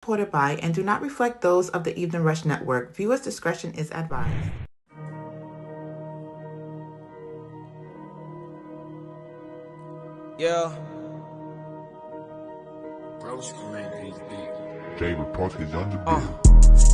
Supported by and do not reflect those of the Evening Rush Network. Viewers' discretion is advised. Yeah. David Park is on the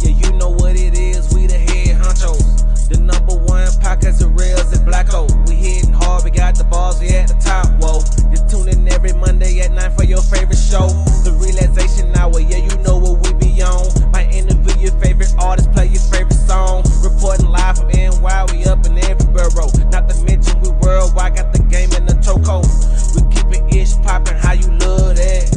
Yeah, you know what it is, we the head honchos. The number one podcast of Rellz and Blacko. We hitting hard, we got the balls, we at the top, whoa. Just tune in every Monday at 9 for your favorite show. The Relaxation Hour, yeah, you know what we be on. Might interview your favorite artist, play your favorite song. Reporting live from NY, we up in every borough. Not to mention we worldwide, got the game in the chokehold. We keep it ish poppin', how you love that?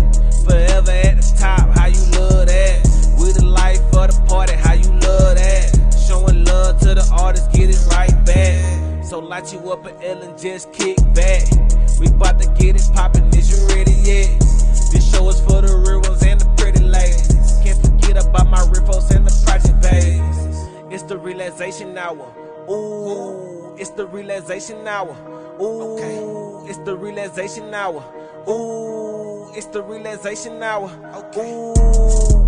Forever at the top, how you love that? We the life of the party, how you love that? Showing love to the artists, get it right back. So light you up an L and just kick back. We bout to get it poppin', is you ready yet? This show is for the real ones and the pretty ladies. Can't forget about my riffos and the project babies. It's the Relaxation Hour. Ooh, it's the Relaxation Hour. Ooh, it's the Relaxation Hour. Ooh, it's the Relaxation Hour. Ooh.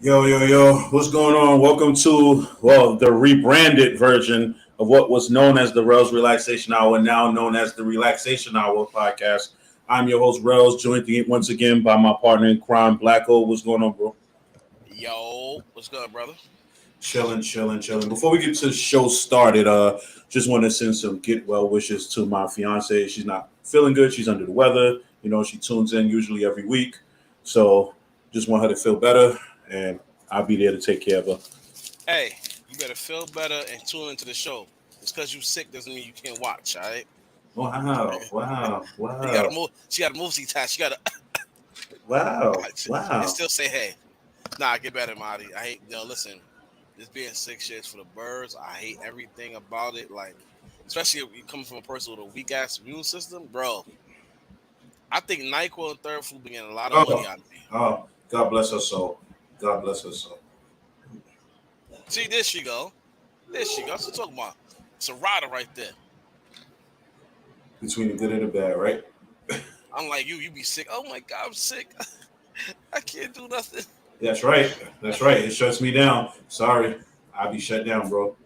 Yo, what's going on? Welcome to, the rebranded version of what was known as the Rellz Relaxation Hour, now known as the Relaxation Hour podcast. I'm your host, Rellz, joined once again by my partner in crime, Blacko. What's going on, bro? Yo, what's good, brother? Chilling. Before we get to the show started, just want to send some get well wishes to my fiance. She's not feeling good. She's under the weather. You know, she tunes in usually every week. So just want her to feel better, and I'll be there to take care of her. Hey, you better feel better and tune into the show. Just because you're sick doesn't mean you can't watch, all right? Wow. She got a multitask. She got to Wow. and still say, hey. Nah, get better, Marty. I hate, listen, this being sick shit is for the birds. I hate everything about it. Like, especially if you come from a person with a weak ass immune system, bro. I think NyQuil and third flu been getting a lot of money out of me. Oh, God bless her soul. God bless her soul. See, there she go. That's what I'm talking about. It's a rider right there. Between the good and the bad, right? I'm like you be sick. Oh my God, I'm sick. I can't do nothing. That's right. It shuts me down. Sorry. I'll be shut down, bro.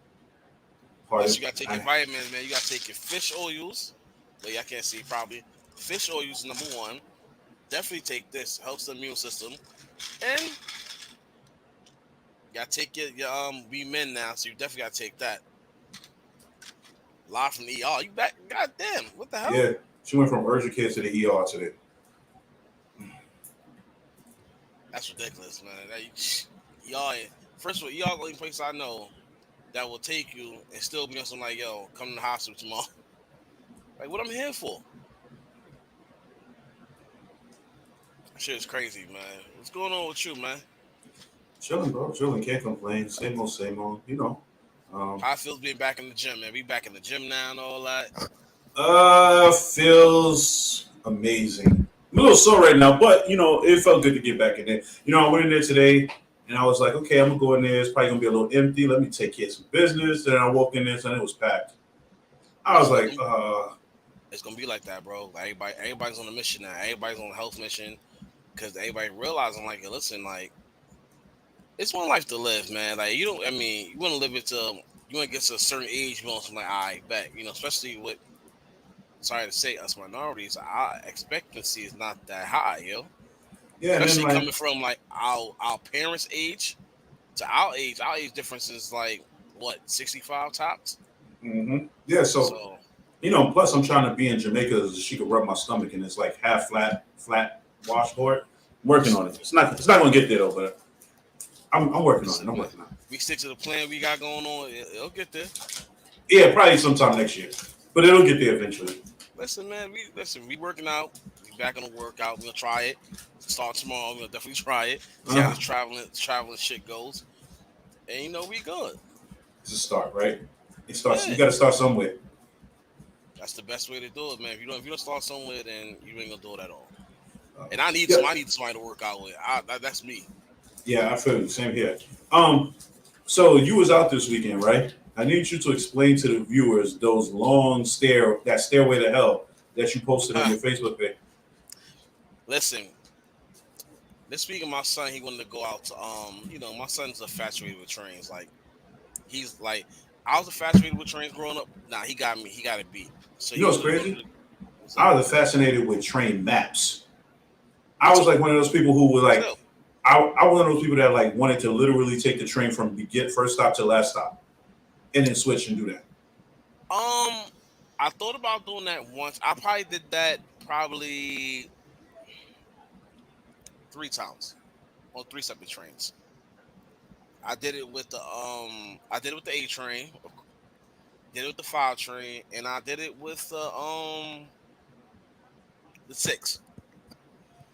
Plus, you gotta take your vitamins, man. You gotta take your fish oils. Well, y'all can't see probably. Fish oils number one. Definitely take this. Helps the immune system. And you gotta take your we men now, so you definitely gotta take that. Live from the ER. You back? Goddamn! What the hell? Yeah, she went from urgent care to the ER today. That's ridiculous, man. Y'all, first of all, y'all the only place I know that will take you and still be on some like, yo, come to the hospital tomorrow. Like, what I'm here for? Shit is crazy, man. What's going on with you, man? Chilling, bro. Chilling. Can't complain. Same old. You know. How it feels being back in the gym, man? We back in the gym now and all that. Feels amazing. I'm a little sore right now, but you know, it felt good to get back in there. You know, I went in there today and I was like, okay, I'm gonna go in there. It's probably gonna be a little empty. Let me take care of some business. Then I walked in there and it was packed. I was like, it's gonna be like that, bro. Like everybody's on a mission now. Everybody's on a health mission because everybody realizing, like, listen, like, it's one life to live, man. Like, you want to live it till you want to get to a certain age, you want something like, all right, back, especially with, sorry to say, us minorities, our expectancy is not that high, yo. Yeah, especially coming from like our parents' age to our age difference is like what 65 tops. Mm-hmm. Yeah, so plus I'm trying to be in Jamaica so she could rub my stomach and it's like half flat washboard. I'm working on it. It's not gonna get there though, but I'm working on it. We stick to the plan we got going on. It'll get there. Yeah, probably sometime next year, but it'll get there eventually. Listen, man. We working out. We back on the workout. We'll try it. Start tomorrow. We'll definitely try it. See how the traveling shit goes. And we good. It's a start, right? It starts. Yeah. You got to start somewhere. That's the best way to do it, man. If you don't start somewhere, then you ain't gonna do it at all. And I need somebody to work out with. That's me. Yeah, I feel you. Same here. So you was out this weekend, right? I need you to explain to the viewers those long that stairway to hell that you posted on your Facebook page. Listen, this week of my son, he wanted to go out to my son's infatuated with trains. Like he's like, I was infatuated with trains growing up. Nah, he got me. He got it beat. So You know he what's wanted to go to crazy? the. What's up? I was fascinated with train maps. Me I was too. like one of those people who were like, Still. I was one of those people that like wanted to literally take the train from first stop to last stop, and then switch and do that. I thought about doing that once. I probably did that probably 3 times on 3 separate trains. I did it with the A train, did it with the 5 train, and I did it with the 6.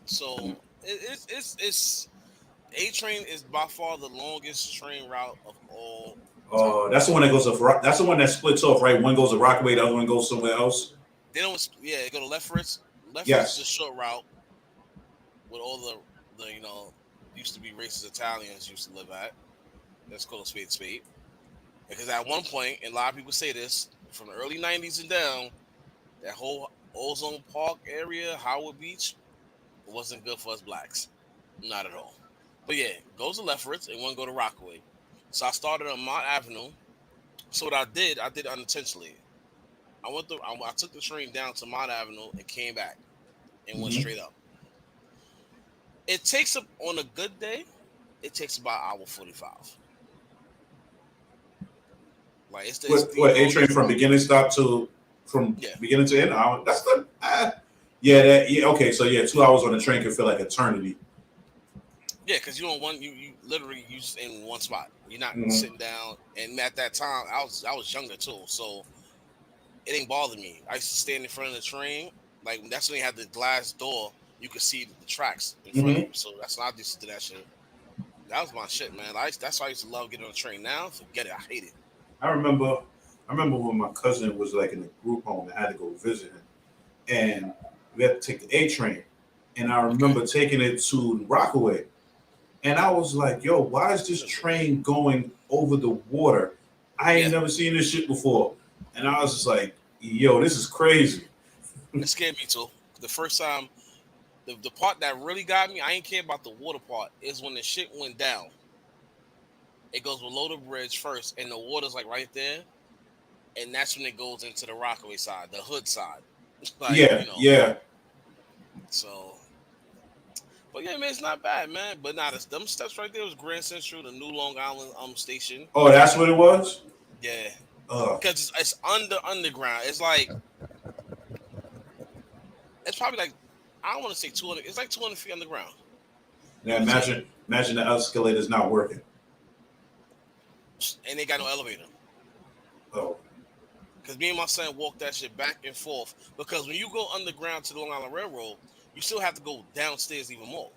So it's A train is by far the longest train route of all time. That's the one that goes up. That's the one that splits off, right? One goes to Rockaway, the other one goes somewhere else. They don't, yeah, they go to Lefferts. Lefferts is a Yes. short route with all the used to be racist Italians used to live at. Let's call a spade. Because at one point, and a lot of people say this, from the early '90s and down, that whole Ozone Park area, Howard Beach, wasn't good for us blacks. Not at all. But yeah, goes to Lefferts and one go to Rockaway. So I started on Mont Avenue. So what I did unintentionally. I took the train down to Mont Avenue and came back and went Mm-hmm. straight up. It takes up on a good day, it takes about hour 45. Like it's the What A train longest from route. beginning stop to from Yeah. beginning to end? That's the yeah, that yeah, okay, so yeah, 2 hours on the train can feel like eternity. Yeah, because you don't want you literally you just in one spot. You're not Mm-hmm. sitting down. And at that time, I was younger too, so it ain't bothered me. I used to stand in front of the train. Like that's when they had the glass door. You could see the tracks in front of Mm-hmm. you. So that's when I used to do that shit. That was my shit, man. That's why I used to love getting on the train. Now, forget it. I hate it. I remember I remember when my cousin was like in a group home and I had to go visit him. And we had to take the A train. And I Okay. remember taking it to Rockaway. And I was like, yo, why is this train going over the water? I ain't Yeah, never seen this shit before. And I was just like, yo, this is crazy. it scared me too. The first time, the part that really got me, I ain't care about the water part, is when the shit went down. It goes below the bridge first, and the water's like right there, and that's when it goes into the Rockaway side, the hood side. like Yeah, yeah. so. But yeah, man, it's not bad, man. But nah, them steps right there was Grand Central, the new Long Island station. Oh, that's what it was? Yeah, Uh because it's underground. It's probably like I don't want to say 200. It's like 200 feet underground. You now know what I'm saying? imagine the escalator's not working. And they got no elevator. Oh. Because me and my son walked that shit back and forth. Because when you go underground to the Long Island Railroad, you still have to go downstairs even more.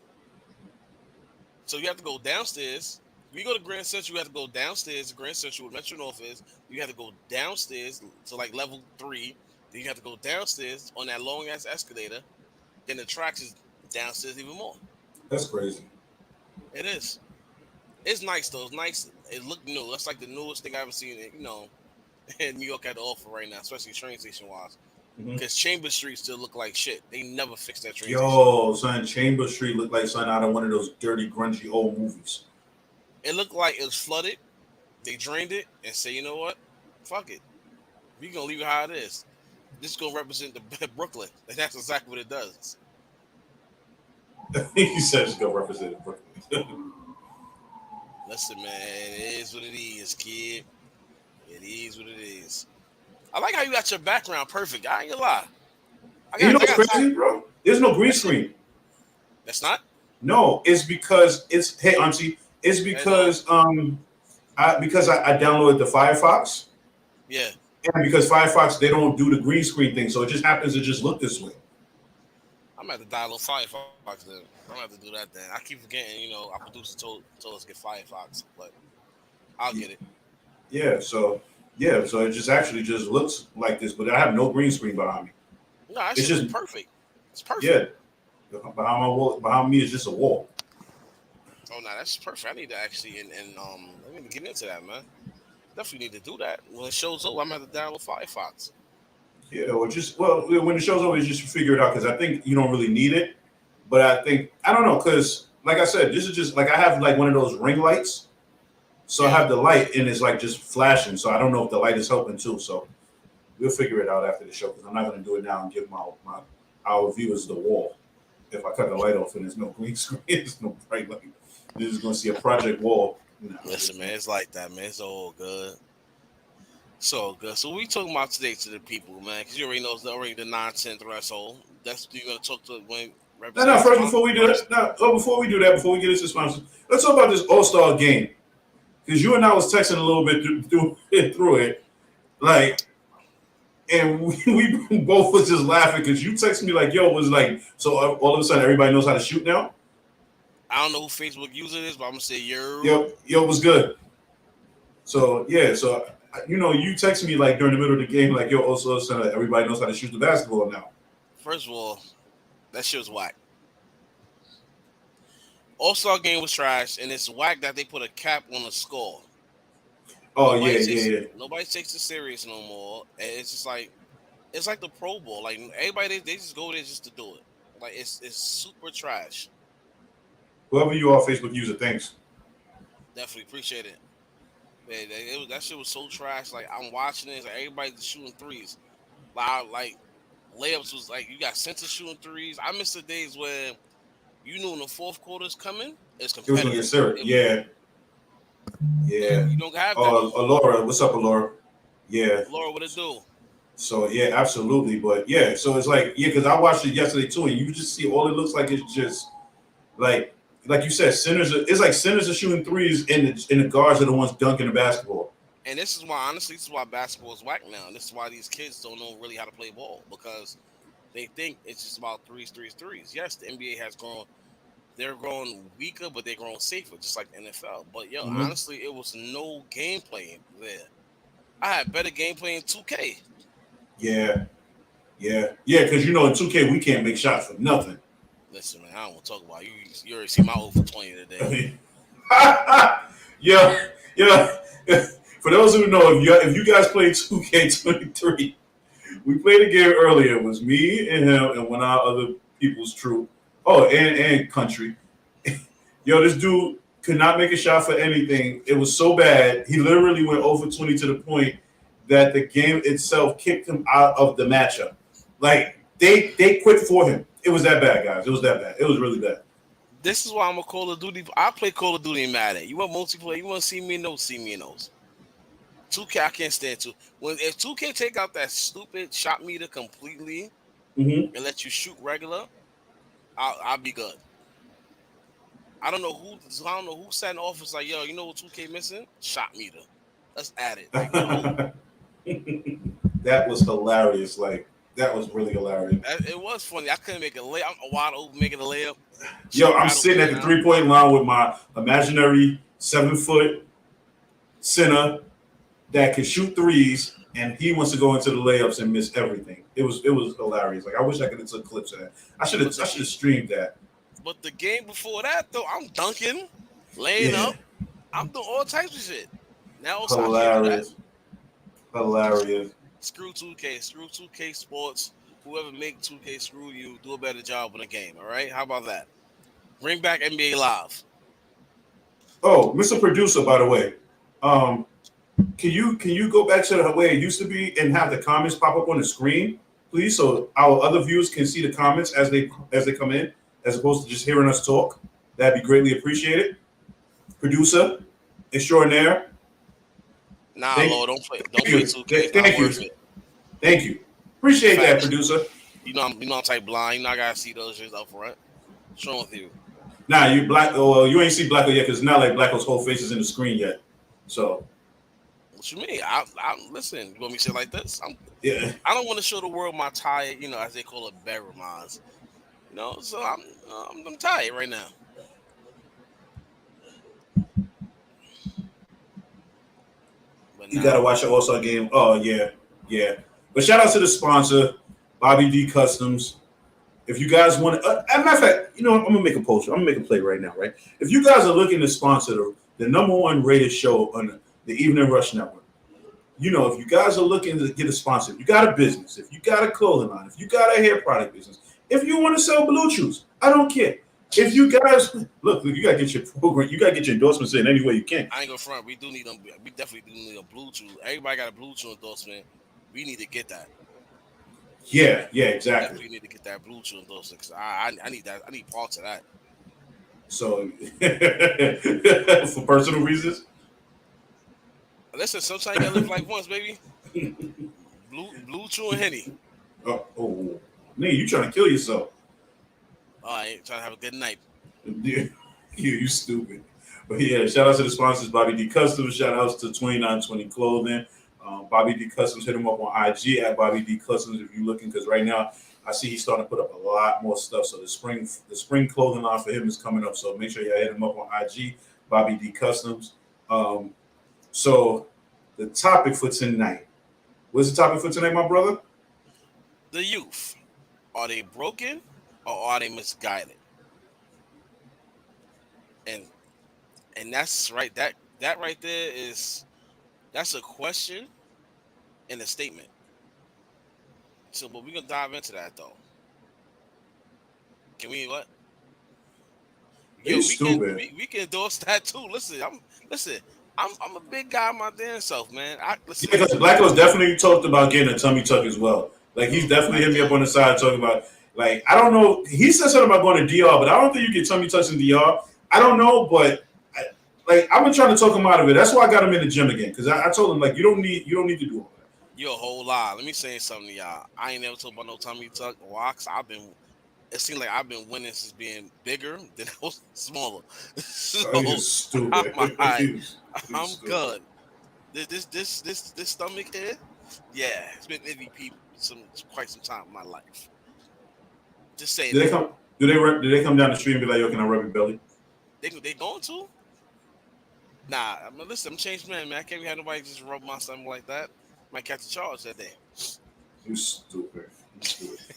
So you have to go downstairs. If you go to Grand Central, you have to go downstairs to Grand Central, where Metro North is. You have to go downstairs to like level 3. Then you have to go downstairs on that long ass escalator. Then the tracks is downstairs even more. That's crazy. It is. It's nice though. It's nice. It looked new. That's like the newest thing I ever seen. In New York had to offer right now, especially train station wise. Hmm. Because Chamber Street still look like shit. They never fixed that train station. Yo, son, Chamber Street looked like something out of one of those dirty, grungy old movies. It looked like it was flooded. They drained it and said, you know what? Fuck it. We gonna leave it how it is. This is gonna represent the Brooklyn, and that's exactly what it does. He said it's gonna represent Brooklyn. Listen, man, it is what it is, kid. It is what it is. I like how you got your background perfect. I ain't gonna lie. And you know I what's got crazy, bro? There's no green that's it. screen. That's not. No, it's because it's hey Auntie, it's Hey, no. because I downloaded the Firefox Yeah. and because Firefox they don't do the green screen thing, so it just happens to just look this way. I'm gonna have to download Firefox then. I'm gonna have to do that then. I keep forgetting, our producer told us to get Firefox, but I'll get it. So it just actually just looks like this, but I have no green screen behind me. No, that It's shit look just perfect. It's perfect. yeah, behind my wall, behind me is just a wall. Oh no, that's perfect. I need to actually and let me get into that, man. Definitely need to do that. When the show's over, I'm gonna have to download Firefox. Yeah, or just when the show's over, just figure it out because I think you don't really need it. But I think I don't know because like I said, this is just like I have like one of those ring lights, so I Yeah. have the light and it's like just flashing. So I don't know if the light is helping too. So we'll figure it out after the show because I'm not going to do it now and give my our viewers the wall. If I cut the light off and there's no green screen, there's no bright light. They're just going to see a project wall. No, Listen, man, it's like that, man. It's all good. So good. So we talking about today to the people, man, because you already know it's already the 9-10 threshold. That's what you're gonna talk to when no. representing First, sponsors before we do first. that, no. Oh, before we do that, before we get into sponsors, let's talk about this All Star game because you and I was texting a little bit through it, like, and we both was just laughing because you texted me like, "Yo, was like, so all of a sudden everybody knows how to shoot now." I don't know who Facebook user is, but I'm gonna say Yo, was good. So yeah, so you text me like during the middle of the game, like, "Yo, also everybody knows how to shoot the basketball now." First of all, that shit was whack. All Star game was trash, and it's whack that they put a cap on the score. Oh yeah, yeah, Nobody takes it serious no more. And it's just like it's like the Pro Bowl. Like everybody, they just go there just to do it. Like it's super trash. whoever you are, Facebook user, thanks. Definitely appreciate it. Man, that shit was so trash. Like I'm watching it, like everybody's shooting threes. Like layups was like you got center shooting threes. I miss the days where you knew when the fourth quarter's coming, it's It was gonna get competitive. serious. Yeah, yeah. You don't have that no more. Alora, what's up, Alora? Yeah. Laura, what it do? So yeah, absolutely. But yeah, so it's like because I watched it yesterday too, and you just see all it looks like it's just like you said, it's like centers are shooting threes, and the guards are the ones dunking the basketball. And this is why, honestly, this is why basketball is whack now. And this is why these kids don't know really how to play ball because they think it's just about threes, threes, threes. Yes, the NBA has grown. They're growing weaker, but they're growing safer, just like the NFL. But yo, Hmm. honestly, it was no gameplay there. I had better gameplay in 2K. Yeah, yeah. Because in 2K we can't make shots for nothing. Listen, man, I don't want to talk about you. You already see my 0 for 20 today. yeah, yeah. For those who know, if you guys play 2K23, we played a game earlier. It was me and him and one of our other people's troop. Oh, and country. Yo, this dude could not make a shot for anything. It was so bad. He literally went over 20 to the point that the game itself kicked him out of the matchup. Like they quit for him. It was that bad, guys. It was that bad. It was really bad. This is why I'm a Call of Duty. I play Call of Duty and Madden. You want multiplayer? You want to see me in those? See me in those. 2K, I can't stand to. If 2K take out that stupid shot meter completely Hmm. and let you shoot regular, I'll be good. I don't know who sat in the office like, yo, you know what 2K missing? Shot meter. Let's add it. Like, no. That was hilarious. Like that was really hilarious. It was funny. I couldn't make a layup. I'm wide open making a layup. Yo, I'm sitting at the 3-point line with my imaginary 7-foot center that can shoot threes, and he wants to go into the layups and miss everything. It was hilarious. Like I wish I could have took clips of that. I should have streamed that. But the game before that, though, I'm dunking, laying up. I'm doing all types of shit. Now also I can't do that. Hilarious. Screw 2K. Screw 2K Sports. Whoever make 2K, screw you. Do a better job in the game. All right? How about that? Bring back NBA Live. Oh, Mr. Producer, by the way, can you go back to the way it used to be and have the comments pop up on the screen, please, so our other viewers can see the comments as they come in, as opposed to just hearing us talk? That'd be greatly appreciated. Producer extraordinaire. Nah, Thank- Lord, don't play 2K. It's Thank not you. worth it. Thank you. Appreciate that, Facts. producer. You know I'm type blind. You know I gotta see those shits up front. What's wrong with you? Nah, you black. Oh, you ain't see Blacko yet because it's not like Blacko's whole face is in the screen yet. So What you mean? I listen. You want me to say it like this? yeah. I don't want to show the world my tired, as they call it, better minds. So I'm tired right now. But You nah, gotta watch the All-Star game. Oh yeah, yeah. But shout out to the sponsor, Bobby D Customs. If you guys want to, as a matter of fact, I'm gonna make a post. I'm gonna make a play right now, right? If you guys are looking to sponsor the number one rated show on the Evening Rush Network, if you guys are looking to get a sponsor, if you got a business, if you got a clothing line, if you got a hair product business, if you want to sell blue chews, I don't care. If you guys look, you gotta get your program, you gotta get your endorsements in any way you can. I ain't gonna front. We do need them. We definitely do need a blue chew. Everybody got a blue chew endorsement. We need to get that. Yeah, We exactly. definitely need to get that blue chew endorsement. Cause I need that. I need parts of that. So for personal reasons. Listen, sometimes you gotta live life once, baby. Blue chew and Henny. Oh, nigga, you trying to kill yourself? All right, trying to have a good night. Yeah, you stupid. But yeah, shout out to the sponsors, Bobby D Customs. Shout outs to 2920 Clothing. Bobby D Customs, hit him up on IG at Bobby D Customs if you're looking, because right now I see he's starting to put up a lot more stuff. So the spring clothing line for him is coming up. So make sure you hit him up on IG, Bobby D Customs. So the topic for tonight. What's the topic for tonight, my brother? The youth, are they broken or are they misguided? And that's right. That right there that's a question and a statement. So, but we're gonna dive into that though. Can we what? Yo, You stupid. we can endorse that too. Listen. I'm a big guy my damn self, man. Listen. Yeah, because Blacko's definitely talked about getting a tummy tuck as well. Like he's definitely hit me up on the side talking about, like, I don't know. He said something about going to DR, but I don't think you get tummy tucks in DR. I don't know, but I've been trying to talk him out of it. That's why I got him in the gym again, because I told him, like, you don't need to do all that. You're a whole lot. Let me say something to y'all. I ain't never talked about no tummy tuck. Walks. It seems like I've been winning since being bigger than I was smaller. So You're stupid. I'm Stupid. good. This stomach here, yeah, it's been MVP quite some time in my life. Just saying. Did they come down the street and be like, yo, can I rub your belly? They going to? Nah, listen, I'm changed man. I can't have nobody just rub my stomach like that. Might catch a charge that day. You stupid.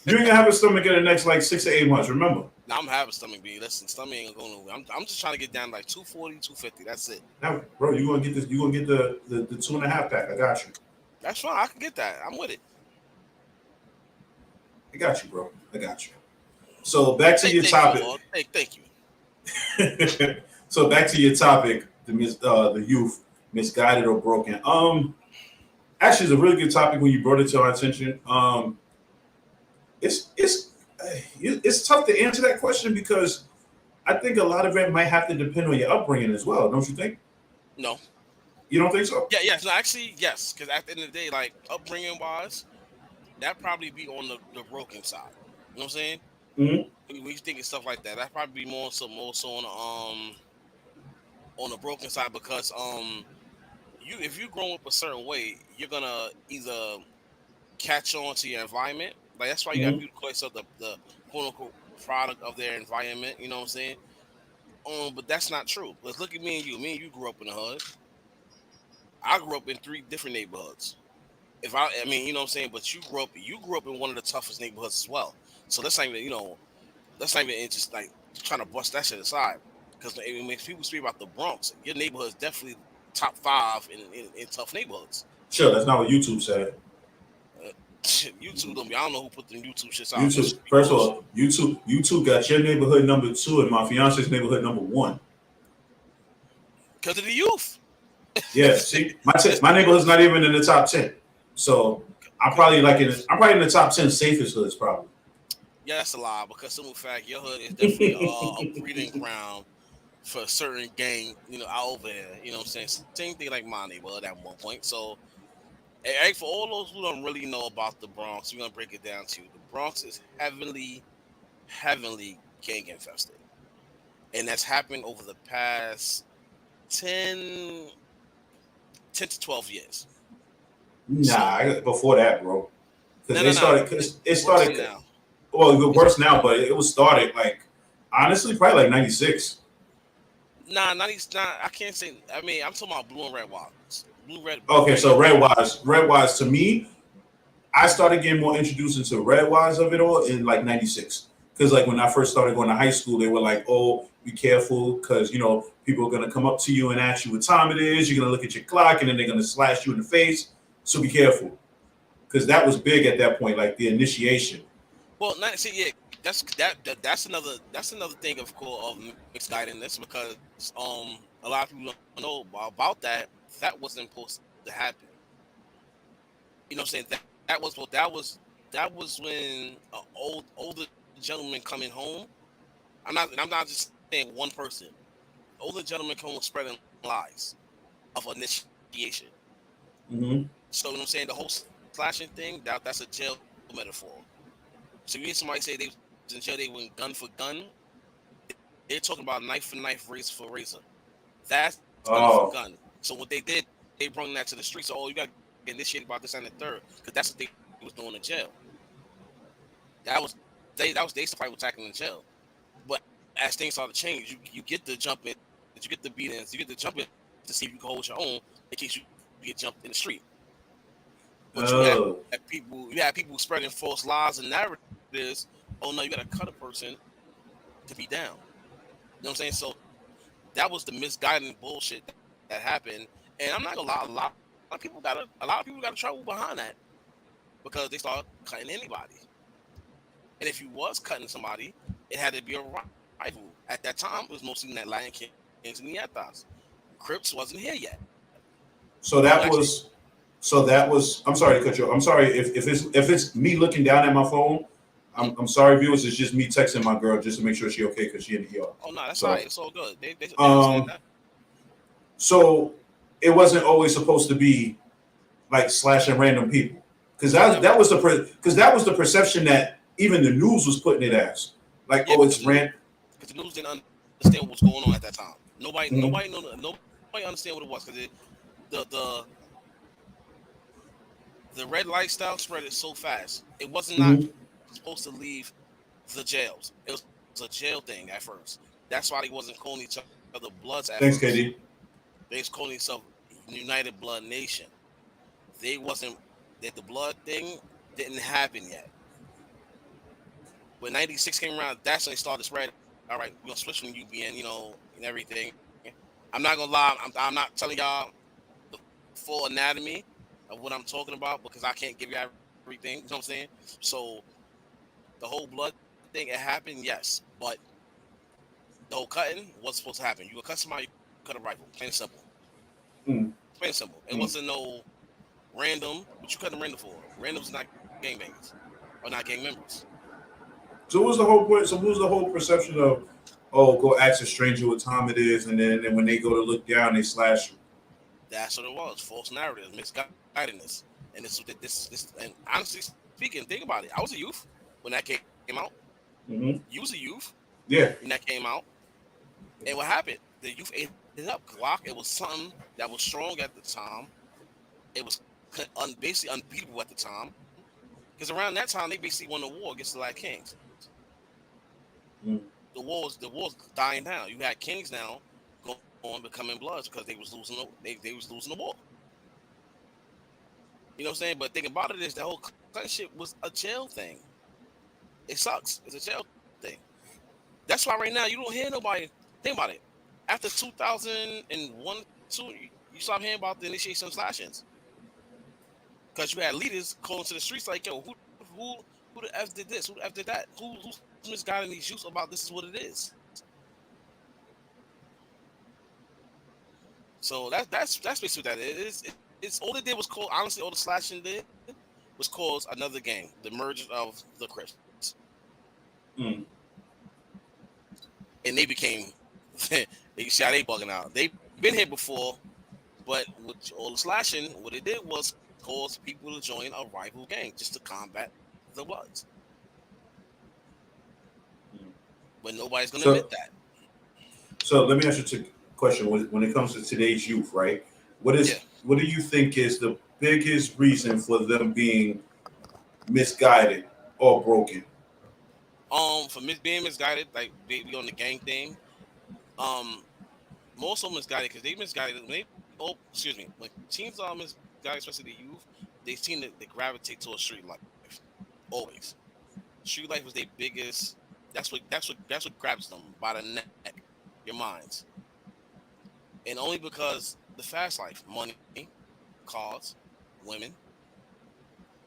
You ain't gonna have a stomach in the next like 6 to 8 months. Remember? Now I'm having stomach beat. Listen, stomach ain't going nowhere. I'm just trying to get down to like 240, 250. That's it. Now, bro, you gonna get this? You gonna get the 2.5 pack? I got you. That's fine. I can get that. I'm with it. I got you, bro. I got you. So back to your topic. Thank you. So back to your topic, the youth, misguided or broken. Actually, it's a really good topic when you brought it to our attention. It's tough to answer that question because I think a lot of it might have to depend on your upbringing as well. Don't you think? No. You don't think so? Yeah, yes. No, actually, yes. Because at the end of the day, like upbringing wise, that probably be on the broken side. You know what I'm saying? Mm-hmm. When you think of stuff like that, that probably be more so on the broken side because if you grow up a certain way, you're gonna either catch on to your environment. Like that's why you got people call yourself the quote unquote product of their environment. You know what I'm saying? But that's not true. Let's look at me and you. Me and you grew up in the hood. I grew up in 3 different neighborhoods. I mean, you know what I'm saying? But you grew up in one of the toughest neighborhoods as well. So let's not even just like trying to bust that shit aside. Because when people speak about the Bronx, your neighborhood is definitely top 5 in tough neighborhoods. Sure, that's not what YouTube said. YouTube don't be. I don't know who put them YouTube shits out. YouTube, first of all, YouTube got your neighborhood number 2 and my fiance's neighborhood number 1. Because of the youth. Yeah, see, my neighborhood's not even in the top 10. So I'm probably in the top 10 safest hoods, probably. Yeah, that's a lie because simple fact, your hood is definitely a breeding ground for a certain gang, out over there. You know what I'm saying? Same thing like my neighborhood at one point. So, hey, for all those who don't really know about the Bronx, we're gonna break it down to you. The Bronx is heavily gang infested, and that's happened over the past 10 to 12 years. Nah, before that, bro. Because it started. Now. Well, worse now, but it was started like honestly, probably like 96. Nah, 90. I can't say. I mean, I'm talking about blue and red wines. Okay, so red wise to me, I started getting more introduced into red wise of it all in like 96. Because like when I first started going to high school, they were like, "Oh, be careful, because people are gonna come up to you and ask you what time it is. You're gonna look at your clock, and then they're gonna slash you in the face." So be careful, because that was big at that point, like the initiation. Well, not see, yeah, that's another thing of course of misguidedness because a lot of people don't know about that. That wasn't supposed to happen. You know what I'm saying? That was when older gentleman coming home. I'm not just saying one person. Older gentleman coming spreading lies of initiation. Mm-hmm. So you know what I'm saying? The whole slashing thing, that's a jail metaphor. So you hear somebody say they was in jail, they went gun for gun. They're talking about knife for knife, razor for razor. That's gun for gun. So what they Oh, did, they brought that to the streets. So, oh, you got to get initiated about this and the third, because that's what they was doing in jail. That was they stuff I was attacking in jail. But as things started to change, you get the jumpings, you get the beatings, you get the jumping to see if you can hold your own in case you get jumped in the street. But oh. you had people spreading false lies and narratives. Oh no, you got to cut a person to be down. You know what I'm saying? So that was the misguided bullshit that happened. And I'm not gonna lie, a lot of people got a lot of people got in trouble behind that because they started cutting anybody. And if you was cutting somebody, it had to be a rival. At that time, it was mostly in that Latin Kings and Nietas. Crips wasn't here yet. You actually So that was, so that was. I'm sorry to cut you off. I'm sorry if it's me looking down at my phone. mhm. I'm sorry, viewers. It's just me texting my girl just to make sure she okay because she in the ER. Oh no, that's all right. So, It's all good. They understand that. um, so it wasn't always supposed to be like slashing random people, because No, never. because that was the perception that even the news was putting it as, like, Yeah, oh, it's ran. because the news didn't understand what was going on at that time. Mm-hmm. Nobody understand what it was because the the the red lifestyle spread it so fast. It was not Mm-hmm. supposed to leave the jails. It was a jail thing at first. That's why they wasn't calling each other Bloods at first. Thanks, Katie. They was calling themselves United Blood Nation. They wasn't that the blood thing didn't happen yet. When '96 came around, that's when they started to spread. All right, we're gonna switch from you being, and everything. I'm not gonna lie. I'm not telling y'all the full anatomy of what I'm talking about because I can't give you everything. You know what I'm saying? So the whole blood thing, it happened, yes, but the whole cutting wasn't supposed to happen. You could cut somebody, you cut a rifle, plain and simple. Mm-hmm. Plain and simple. It wasn't no random. What you cutting random for? Randoms not gangbangers or not gang members. So what was the whole point? So what was the whole perception of, oh, go ask a stranger what time it is, and then when they go to look down, they slash you. That's what it was. False narratives, misguidedness, and this. And honestly speaking, think about it. I was a youth when that came out. You was Mm-hmm. a youth when Yeah. that came out. And what happened? The youth ate it up. Glock. It was something that was strong at the time. It was basically unbeatable at the time. Because around that time, they basically won the war against the Black Kings. Mm-hmm. The war's dying down. You had kings now going becoming Bloods because they was losing the war. You know what I'm saying? But thinking about it is the whole Clinton shit was a jail thing. It sucks. It's a jail thing. That's why right now you don't hear nobody think about it. After 2001, two, you stop hearing about the initiation of slashings because you had leaders calling to the streets like, "Yo, who the f did this? Who the f did that? Who's misguiding these youths about this is what it is?" So that's basically what that is. It's all it did was call. Honestly, all the slashing did was cause another gang, the merger of the Crips, Mm-hmm. and they became. You see how they bugging out. They've been here before, but with all the slashing, what it did was cause people to join a rival gang just to combat the Bloods. But nobody's gonna admit So that. so let me ask you a question. When it comes to today's youth, right? Yeah. What do you think is the biggest reason for them being misguided or broken? For being misguided, like they be on the gang thing. Um, more so misguided because they misguided when they. Oh, excuse me. When teens are misguided, especially the youth, they seem to they gravitate towards street life. Always, street life was their biggest. That's what grabs them by the neck, your minds, and only because the fast life, money, cars, women,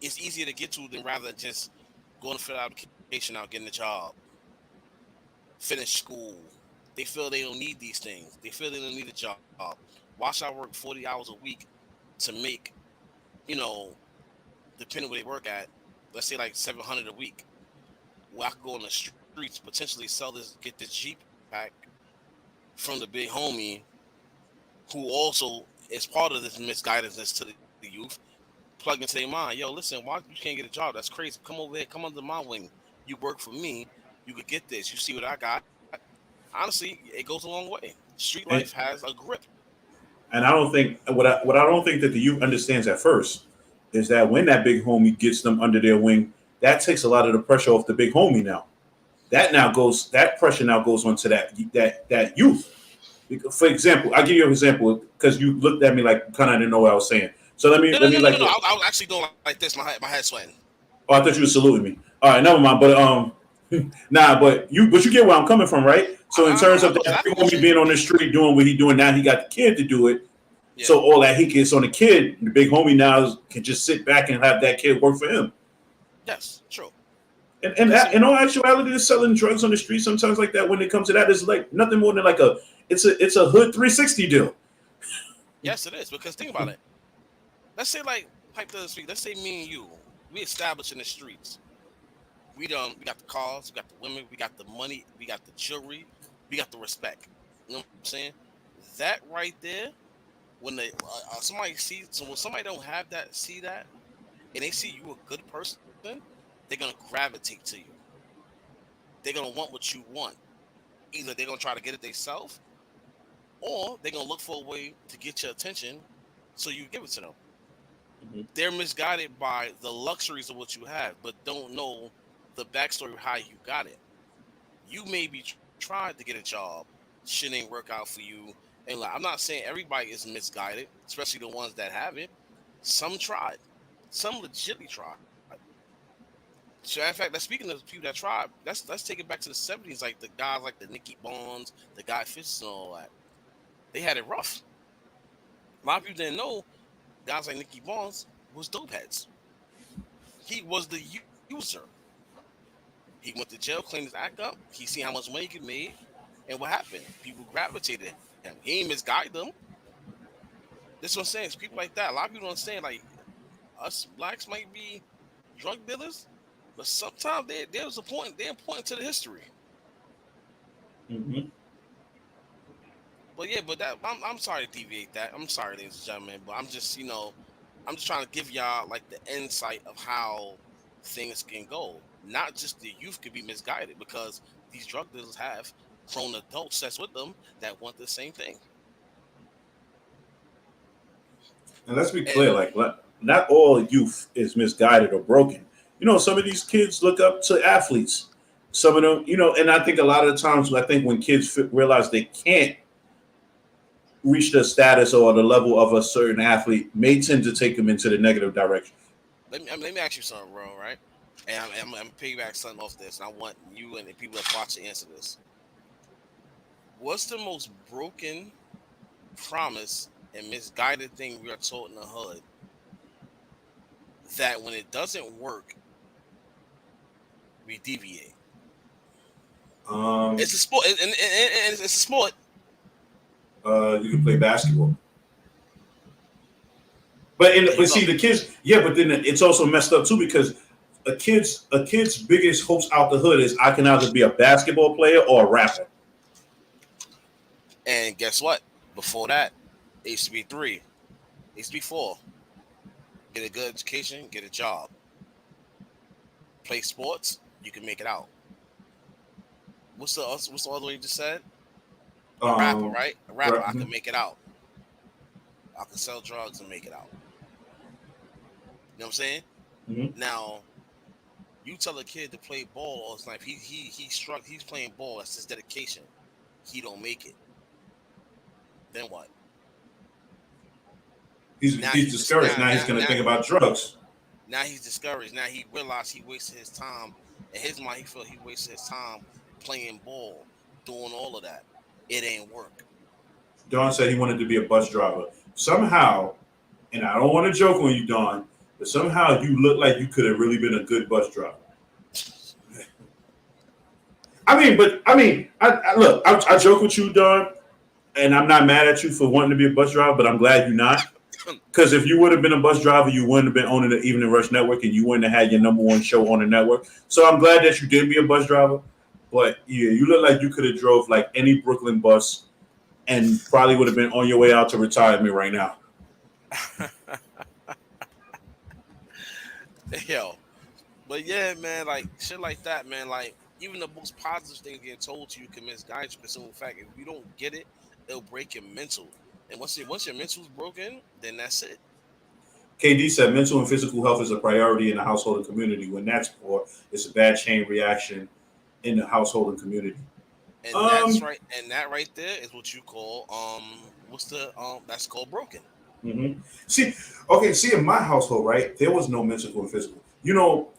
it's easier to get to than rather just going to fill out application out, getting a job, finish school. They feel they don't need these things. They feel they don't need a job. Why should I work 40 hours a week to make, you know, depending where they work at, let's say like 700 a week, where I could go on the streets, potentially sell this, get this G pack from the big homie who also is part of this misguidance to the youth, plug into their mind, yo, listen, why you can't get a job? That's crazy. Come over here, come under my wing. You work for me, you could get this. You see what I got. Honestly, it goes a long way. Street life And has a grip. and I don't think what I don't think that the youth understands at first is that when that big homie gets them under their wing, that takes a lot of the pressure off the big homie now. That pressure now goes onto that youth. For example, I'll give you an example because you looked at me like kind of didn't know what I was saying. So No, no, no, let no, me no. like I was actually doing like this. My head sweating. oh I thought you were saluting me. All right, never mind. But nah, but you get where I'm coming from, right? So in I terms know of that exactly big what you're homie saying. being on the street doing what he doing now, he got the kid to do it. Yeah. So all that he gets on the kid, the big homie now can just sit back and have that kid work for him. Yes, true. And Because in all actuality, they're selling drugs on the street sometimes like that. When it comes to that, it's like nothing more than like it's a hood 360 deal. yes, it is. Because think about it. Let's say like hypothetically, let's say me and you, we established in the streets. We got the cars, we got the women, we got the money, we got the jewelry, we got the respect. You know what I'm saying? That right there, when they somebody sees, so when somebody don't have that, see that, and they see you a good person, they're gonna gravitate to you. They're gonna want what you want. Either they're gonna try to get it themselves, or they're gonna look for a way to get your attention, so you give it to them. Mhm. They're misguided by the luxuries of what you have, but don't know the backstory of how you got it. You maybe tried to get a job, shit ain't work out for you. And like, I'm not saying everybody is misguided, especially the ones that have it. Some tried, some legitly tried. So in fact, that's speaking of people that tried. Let's take it back to the '70s, like the guys like the Nicky Bonds, the Guy Fitch, and all that. They had it rough. A lot of people didn't know guys like Nicky Bonds was dope heads. He was the user. He went to jail, cleaned his act up. He seen how much money he could make, and what happened? People gravitated to him. He ain't misguide them. This is what I'm saying. It's people like that. A lot of people don't understand. Like us blacks might be drug dealers, but sometimes there's a point. They're important to the history. Mhm. But yeah, but that I'm sorry to deviate that. I'm sorry, ladies and gentlemen, but I'm just I'm just trying to give y'all like the insight of how things can go. Not just the youth could be misguided because these drug dealers have grown adults that's with them that want the same thing. And let's be And clear, like not all youth is misguided or broken. Some of these kids look up to athletes. Some of them, and I think a lot of the times, I think when kids realize they can't reach the status or the level of a certain athlete, may tend to take them into the negative direction. let me ask you something, bro. Right? And I'm piggyback something off this, and I want you and the people that watch to answer this. What's the most broken promise and misguided thing we are taught in the hood that when it doesn't work, we deviate? It's Um, a sport, and it's a sport. you can play basketball, There you but go. see the kids, yeah, but then it's also messed up too because a kid's biggest hopes out the hood is I can either be a basketball player or a rapper. And guess what? Before that, it used to be three. It used to be four. Get a good education, get a job, play sports. You can make it out. What's the other one you just said? A rapper, Um, right? A rapper. I right, can mhm, make it out. I can sell drugs and make it out. You know what I'm saying? mhm. Now, you tell a kid to play ball all his life. He struck. He's playing ball. That's his dedication. He don't make it. Then what? Now He's discouraged. Now he's going to think about drugs. now he's discouraged. Now he realized he wasted his time. In his mind, he felt he wasted his time playing ball, doing all of that. It ain't work. Don said he wanted to be a bus driver. Somehow, and I don't want to joke on you, Don, but somehow you look like you could have really been a good bus driver. I look, I joke with you, Don, and I'm not mad at you for wanting to be a bus driver, but I'm glad you're not. Because if you would have been a bus driver, you wouldn't have been owning the Evening Rush Network, and you wouldn't have had your number one show on the network. So I'm glad that you did be a bus driver. But yeah, you look like you could have drove like any Brooklyn bus, and probably would have been on your way out to retirement right now. Yo, but yeah, man, like shit like that, man. Like even the most positive thing getting told to you can misguide you. Because in fact, if you don't get it, it'll break your mental. And once your mental's broken, then that's it. KD said mental and physical health is a priority in the household and community. When that's poor, it's a bad chain reaction in the household and community. And that's Um, right. And that right there is what you call what's the that's called broken. mhm. See, okay, see, in my household, right, there was no mental and physical. You know,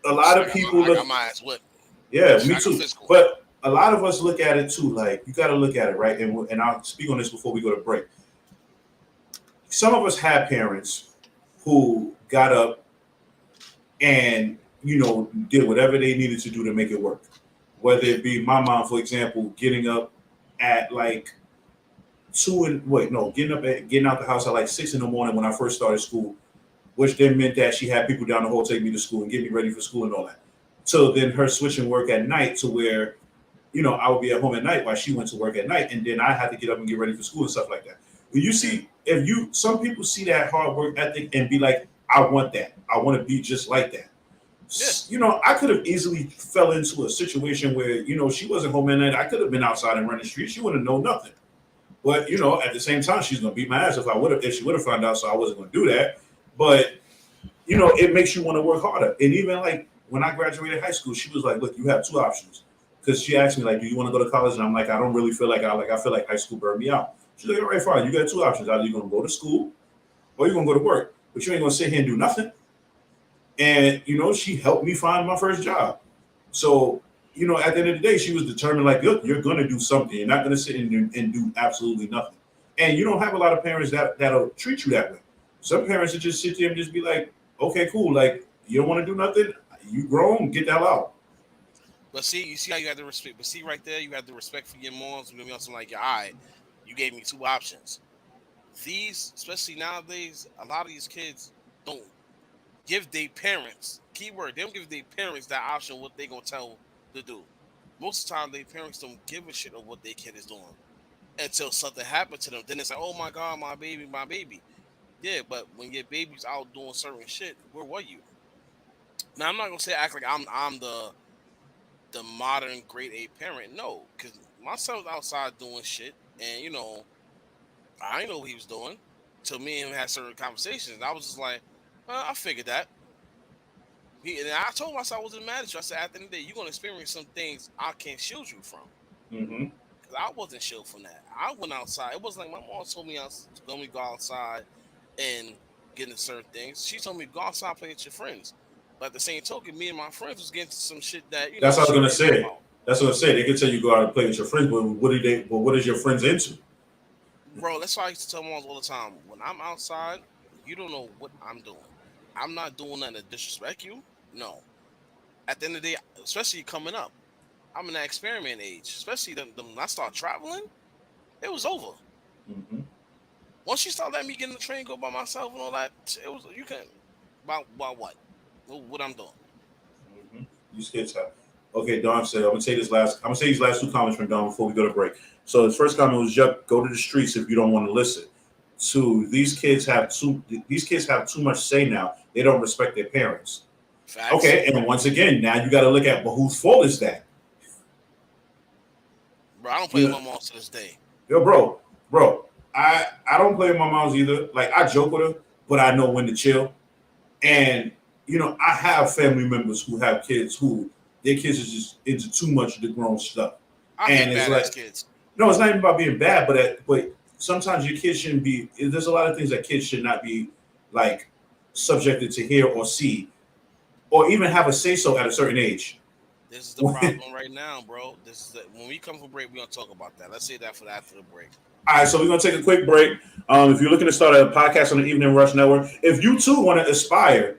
a lot So of people I got look, my ass whipped. yeah, Shit, me I got too. physical. But a lot of us look at it too, like, you got to look at it, right? And I'll speak on this before we go to break. Some of us had parents who got up and, did whatever they needed to do to make it work. Whether Yeah. it be my mom, for example, getting up at like two and wait, no, getting out the house at like 6 in the morning when I first started school, which then meant that she had people down the hall take me to school and get me ready for school and all that. So then her switching work at night to where, I would be at home at night while she went to work at night, and then I had to get up and get ready for school and stuff like that. But you Mm, see, if you some people see that hard work ethic and be like, I want that. I want to be just like that. yeah. I could have easily fell into a situation where, she wasn't home at night. I could have been outside and running the streets. She wouldn't know nothing. But at the same time, she's gonna beat my ass if she would have found out. So I wasn't gonna do that. But it makes you want to work harder. And even like when I graduated high school, she was like, "Look, you have two options." Because she asked me like, "Do you want to go to college?" And I'm like, "I don't really feel like I feel like high school burned me out." She's like, "All right, fine. You got two options. Either you're gonna go to school or you're gonna go to work. But you ain't gonna sit here and do nothing." And she helped me find my first job. So at the end of the day, she was determined. Like, look, you're gonna do something. You're not gonna sit and do absolutely nothing. And you don't have a lot of parents that'll treat you that way. Some parents will just sit there and just be like, "Okay, cool. Like, you don't want to do nothing. You grown. Get the hell out." But see, you see how you have the respect. But see right there, you have the respect for your moms. You're gonna be on something like, all right, you gave me two options. These, especially nowadays, a lot of these kids don't give their parents keyword. They don't give their parents that option what they gonna tell to do. Most of the time, their parents don't give a shit of what their kid is doing until something happened to them. Then it's like, oh my god, my baby, my baby. Yeah, but when your baby's out doing certain shit, where were you? Now I'm not gonna say act like I'm the modern grade A parent. No, because my son was outside doing shit, and I didn't know what he was doing. Till me and him had certain conversations. I was just like, I figured that. And I told myself I wasn't mad at you. I said, at the end of the day, you're gonna experience some things I can't shield you from. Hmm. Cause I wasn't shielded from that. I went outside. It wasn't like my mom told me I was going to go outside and get into certain things. She told me go outside and play with your friends. But at the same token, me and my friends was getting to some shit that That's what I was she gonna didn't know say. about. That's what I said. They can tell you go out and play with your friends, but what do they? But what is your friends into? Bro, that's why I used to tell moms all the time. When I'm outside, you don't know what I'm doing. I'm not doing nothing to disrespect you. No. At the end of the day, especially coming up, I'm in that experiment age. Especially when I start traveling, it was over. Hmm. Once you start letting me get in the train, go by myself and all that, it was you can about what? What I'm doing. Hmm. You scared time. Okay, Don said, I'm gonna say these last two comments from Don before we go to break. So his first comment was, "Yup, go to the streets if you don't want to listen." Two, these kids have too much say now. They don't respect their parents. Facts, Okay, and once again, now you got to look at, but whose fault is that? bro. I don't play You with know, my mom to this day. yo, bro, I don't play with my moms either. Like, I joke with her, but I know when to chill. And I have family members who have kids who their kids is just into too much of the grown stuff, I and hate it's badass like, kids. no, it's not even about being bad, but sometimes your kids shouldn't be. There's a lot of things that kids should not be like subjected to hear or see, or even have a say so at a certain age. This is the problem right now, bro. This is when we come from break, we gonna talk about that. Let's say that for after the break. All right, so we're gonna take a quick break. If you're looking to start a podcast on the Evening Rush Network, if you too want to aspire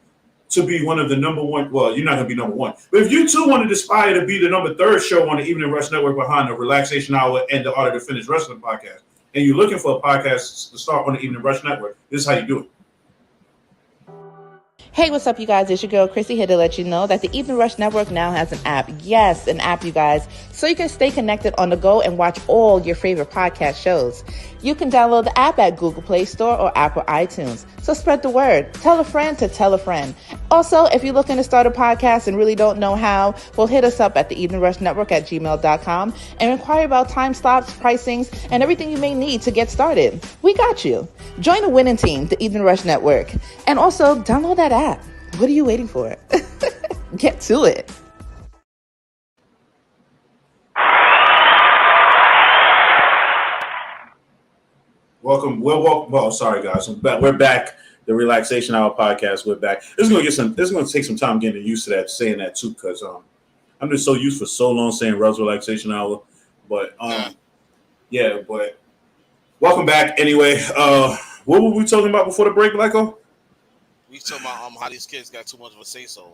to be one of the number one, well, you're not gonna be number one, but if you too want to aspire to be the number third show on the Evening Rush Network behind the Relaxation Hour and the Art of the Finish Wrestling podcast, and you're looking for a podcast to start on the Evening Rush Network, this is how you do it. Hey, what's up, you guys? It's your girl, Chrissy, here to let you know that the Evening Rush Network now has an app. Yes, an app, you guys, so you can stay connected on the go and watch all your favorite podcast shows. You can download the app at Google Play Store or Apple iTunes. So spread the word. Tell a friend to tell a friend. Also, if you're looking to start a podcast and really don't know how, well, hit us up at the Evening Rush Network at gmail.com and inquire about time slots, pricings, and everything you may need to get started. We got you. Join the winning team, the Evening Rush Network. And also, download that app. What are you waiting for? Get to it. Welcome. Well, sorry guys. We're back. The Relaxation Hour podcast. We're back. This is gonna take some time getting used to that, saying that too, because I'm just so used for so long saying Rellz Relaxation Hour. But yeah, but welcome back anyway. What were we talking about before the break, Blacko? We talking about how these kids got too much of a say so,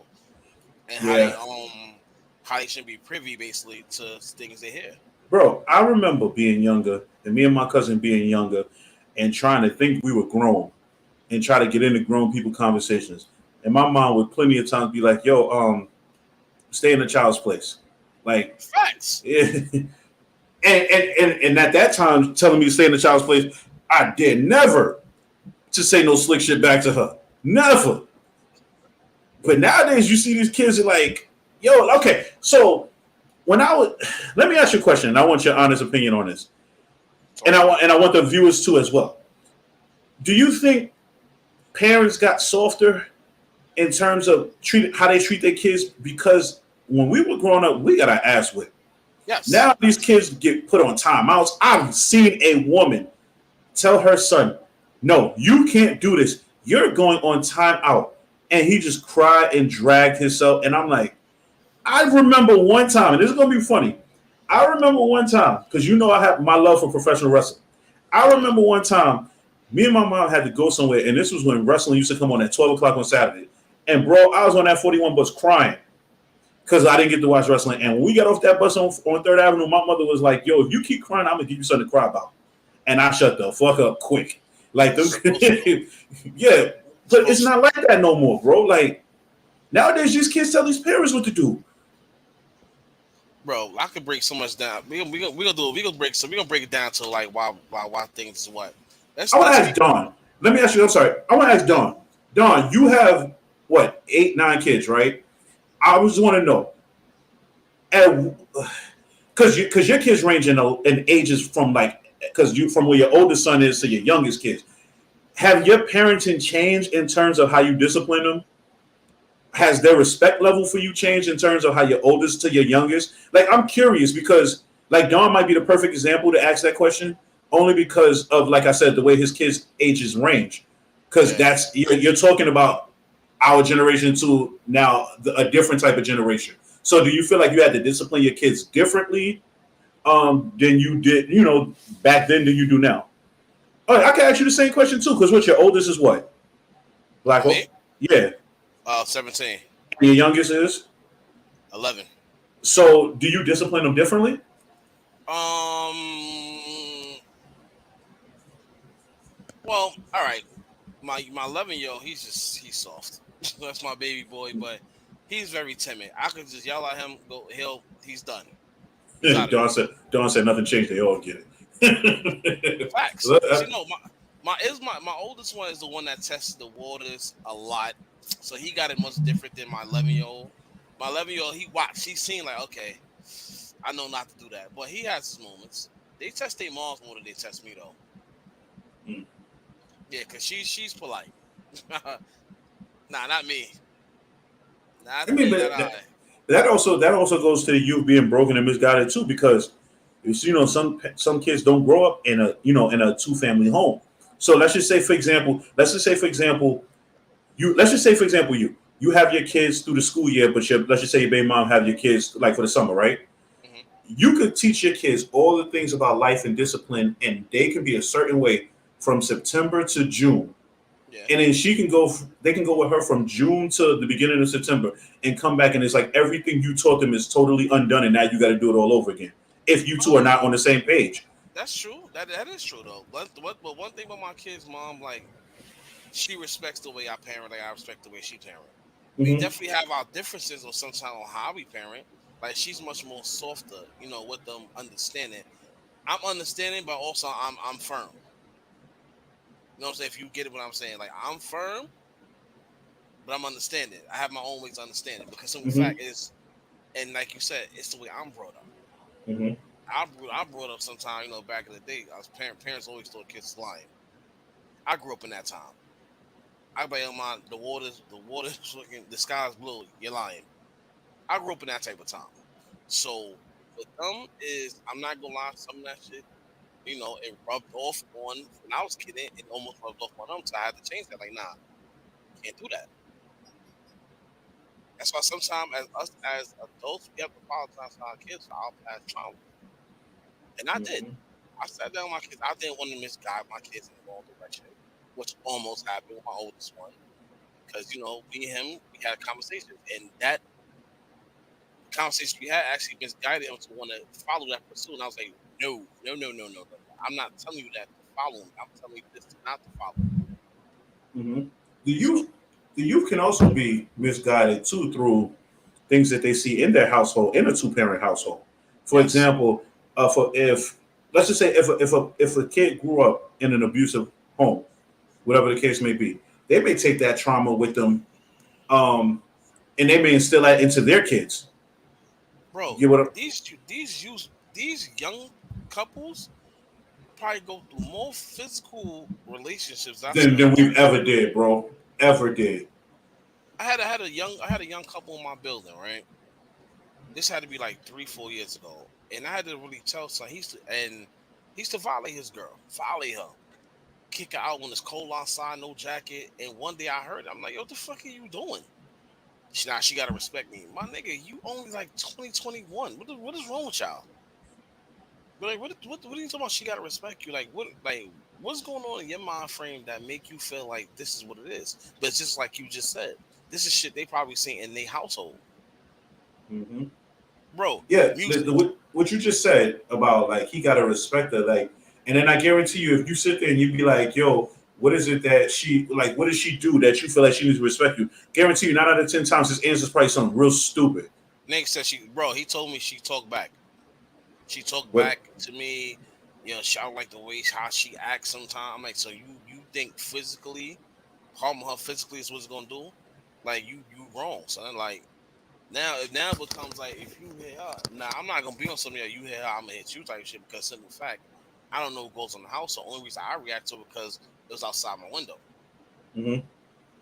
and how they shouldn't be privy basically to things they hear. Bro, I remember being younger, and me and my cousin being younger, and trying to think we were grown, and try to get into grown people conversations. And my mom would plenty of times be like, "Yo, stay in the child's place." Like facts. Yeah. And at that time, telling me to stay in the child's place, I did never to say no slick shit back to her. Never. But nowadays, you see these kids are like, "Yo, okay." So when let me ask you a question, and I want your honest opinion on this, and I want the viewers too as well. Do you think parents got softer in terms of how they treat their kids? Because when we were growing up, we got our ass whipped. Yes. Now these kids get put on timeouts. I've seen a woman tell her son, "No, you can't do this. You're going on timeout." And he just cried and dragged himself. And I'm like, I remember one time, and this is going to be funny. I remember one time, because you know I have my love for professional wrestling. I remember one time, me and my mom had to go somewhere, and this was when wrestling used to come on at 12 o'clock on Saturday. And, bro, I was on that 41 bus crying because I didn't get to watch wrestling. And when we got off that bus on 3rd Avenue, my mother was like, "Yo, if you keep crying, I'm going to give you something to cry about." And I shut the fuck up quick. Like, yeah, but it's not like that no more, bro. Like, nowadays, these kids tell these parents what to do. Bro, I could break so much down. We gonna break it down to like why things is what. I want to ask Dawn. Let me ask you. I'm sorry. I want to ask Dawn. Dawn, you have what, 8, 9 kids, right? I just want to know, because your kids range in ages from from where your oldest son is to your youngest kids. Have your parenting changed in terms of how you discipline them? Has their respect level for you changed in terms of how your oldest to your youngest? Like, I'm curious because, like, Dawn might be the perfect example to ask that question, only because of, like I said, the way his kids' ages range. Because that's you're talking about our generation to now a different type of generation. So, do you feel like you had to discipline your kids differently than you did, back then than you do now? All right, I can ask you the same question too. Because what, your oldest is what? Me? Yeah. 17. And your youngest is 11. So, do you discipline them differently? Well, all right. My 11-year-old, he's soft. That's my baby boy, but he's very timid. I could just yell at him, he's done. Dawn said nothing changed. They all get it. Facts. My oldest one is the one that tests the waters a lot, so he got it much different than my 11-year-old. My 11-year-old, he's seen like, okay, I know not to do that, but he has his moments. They test their moms more than they test me though. Yeah, because she's polite. Nah, not me. That also goes to you being broken and misguided too, because some kids don't grow up in a 2-family home. So let's just say for example you have your kids through the school year, but let's just say your baby mom have your kids like for the summer, right? Mm-hmm. you could teach your kids all the things about life and discipline, and they can be a certain way from September to June. Yeah. And then she can go, they can go with her from June to the beginning of September and come back, and it's like everything you taught them is totally undone, and now you got to do it all over again if you two are not on the same page. That's true. That is true though. But one thing about my kids' mom, like she respects the way I parent, like I respect the way she parent. We Mm-hmm. definitely have our differences or sometimes on how we parent. Like she's much more softer, with them understanding. I'm understanding, but also I'm firm. You know what I'm saying? If you get it what I'm saying, like I'm firm, but I'm understanding. I have my own ways of understanding because some Mm-hmm. fact is, and like you said, it's the way I'm brought up. Mm-hmm. I brought up sometime, back in the day. I was parents always thought kids lying. I grew up in that time. I be on my the water's looking, the sky's blue. You're lying. I grew up in that type of time. So for them is I'm not gonna lie, some of that shit, it rubbed off on when I was kidding, it almost rubbed off on them. So I had to change that. Like, nah, can't do that. That's why sometimes as us as adults, we have to apologize to our kids for our past trauma. And I did. Mm-hmm. I sat down with my kids. I didn't want to misguide my kids in the wrong direction, which almost happened with my oldest one. Because, me and him, we had a conversation. And that conversation we had actually misguided him to want to follow that pursuit. And I was like, no, no, no, no, no, no. I'm not telling you that to follow me. I'm telling you this not to follow me. Mm-hmm. The So, youth, the youth can also be misguided too through things that they see in their household, in a two-parent household. For yes. example, for if let's just say if a kid grew up in an abusive home, whatever the case may be, they may take that trauma with them, um, and they may instill that into their kids. You Bro, get what? these young couples probably go through more physical relationships I've seen Than in a than long we've time. ever did, bro. Ever did. I had a young couple in my building, right? This had to be like 3, 4 years ago. And I had to really tell son he used to violate his girl, violate her, kick her out when it's cold outside, no jacket. And one day I heard, I'm like, yo, what the fuck are you doing? She gotta respect me. My nigga, you only like 2021. What is wrong with y'all? But like what are you talking about? She gotta respect you. What's going on in your mind frame that make you feel like this is what it is? But it's just like you just said, this is shit they probably seen in their household. Hmm. Bro, Yeah, music. what you just said about like he got to respect her, like, and then I guarantee you, if you sit there and you be like, "Yo, what is it that she like? What does she do that you feel like she needs to respect you?" Guarantee you, 9 out of 10 times, his answer is probably something real stupid. Nick said he told me she talked back. She talked What? back to me. I don't like the way how she acts sometimes. I'm like, so you think physically, harming her physically is what's gonna do? Like you wrong, son. Like now it becomes like if you hit her, now I'm not gonna be on something that you hit her, I'm gonna hit you type shit because simple fact, I don't know what goes on in the house. The only reason I react to it because it was outside my window. Hmm.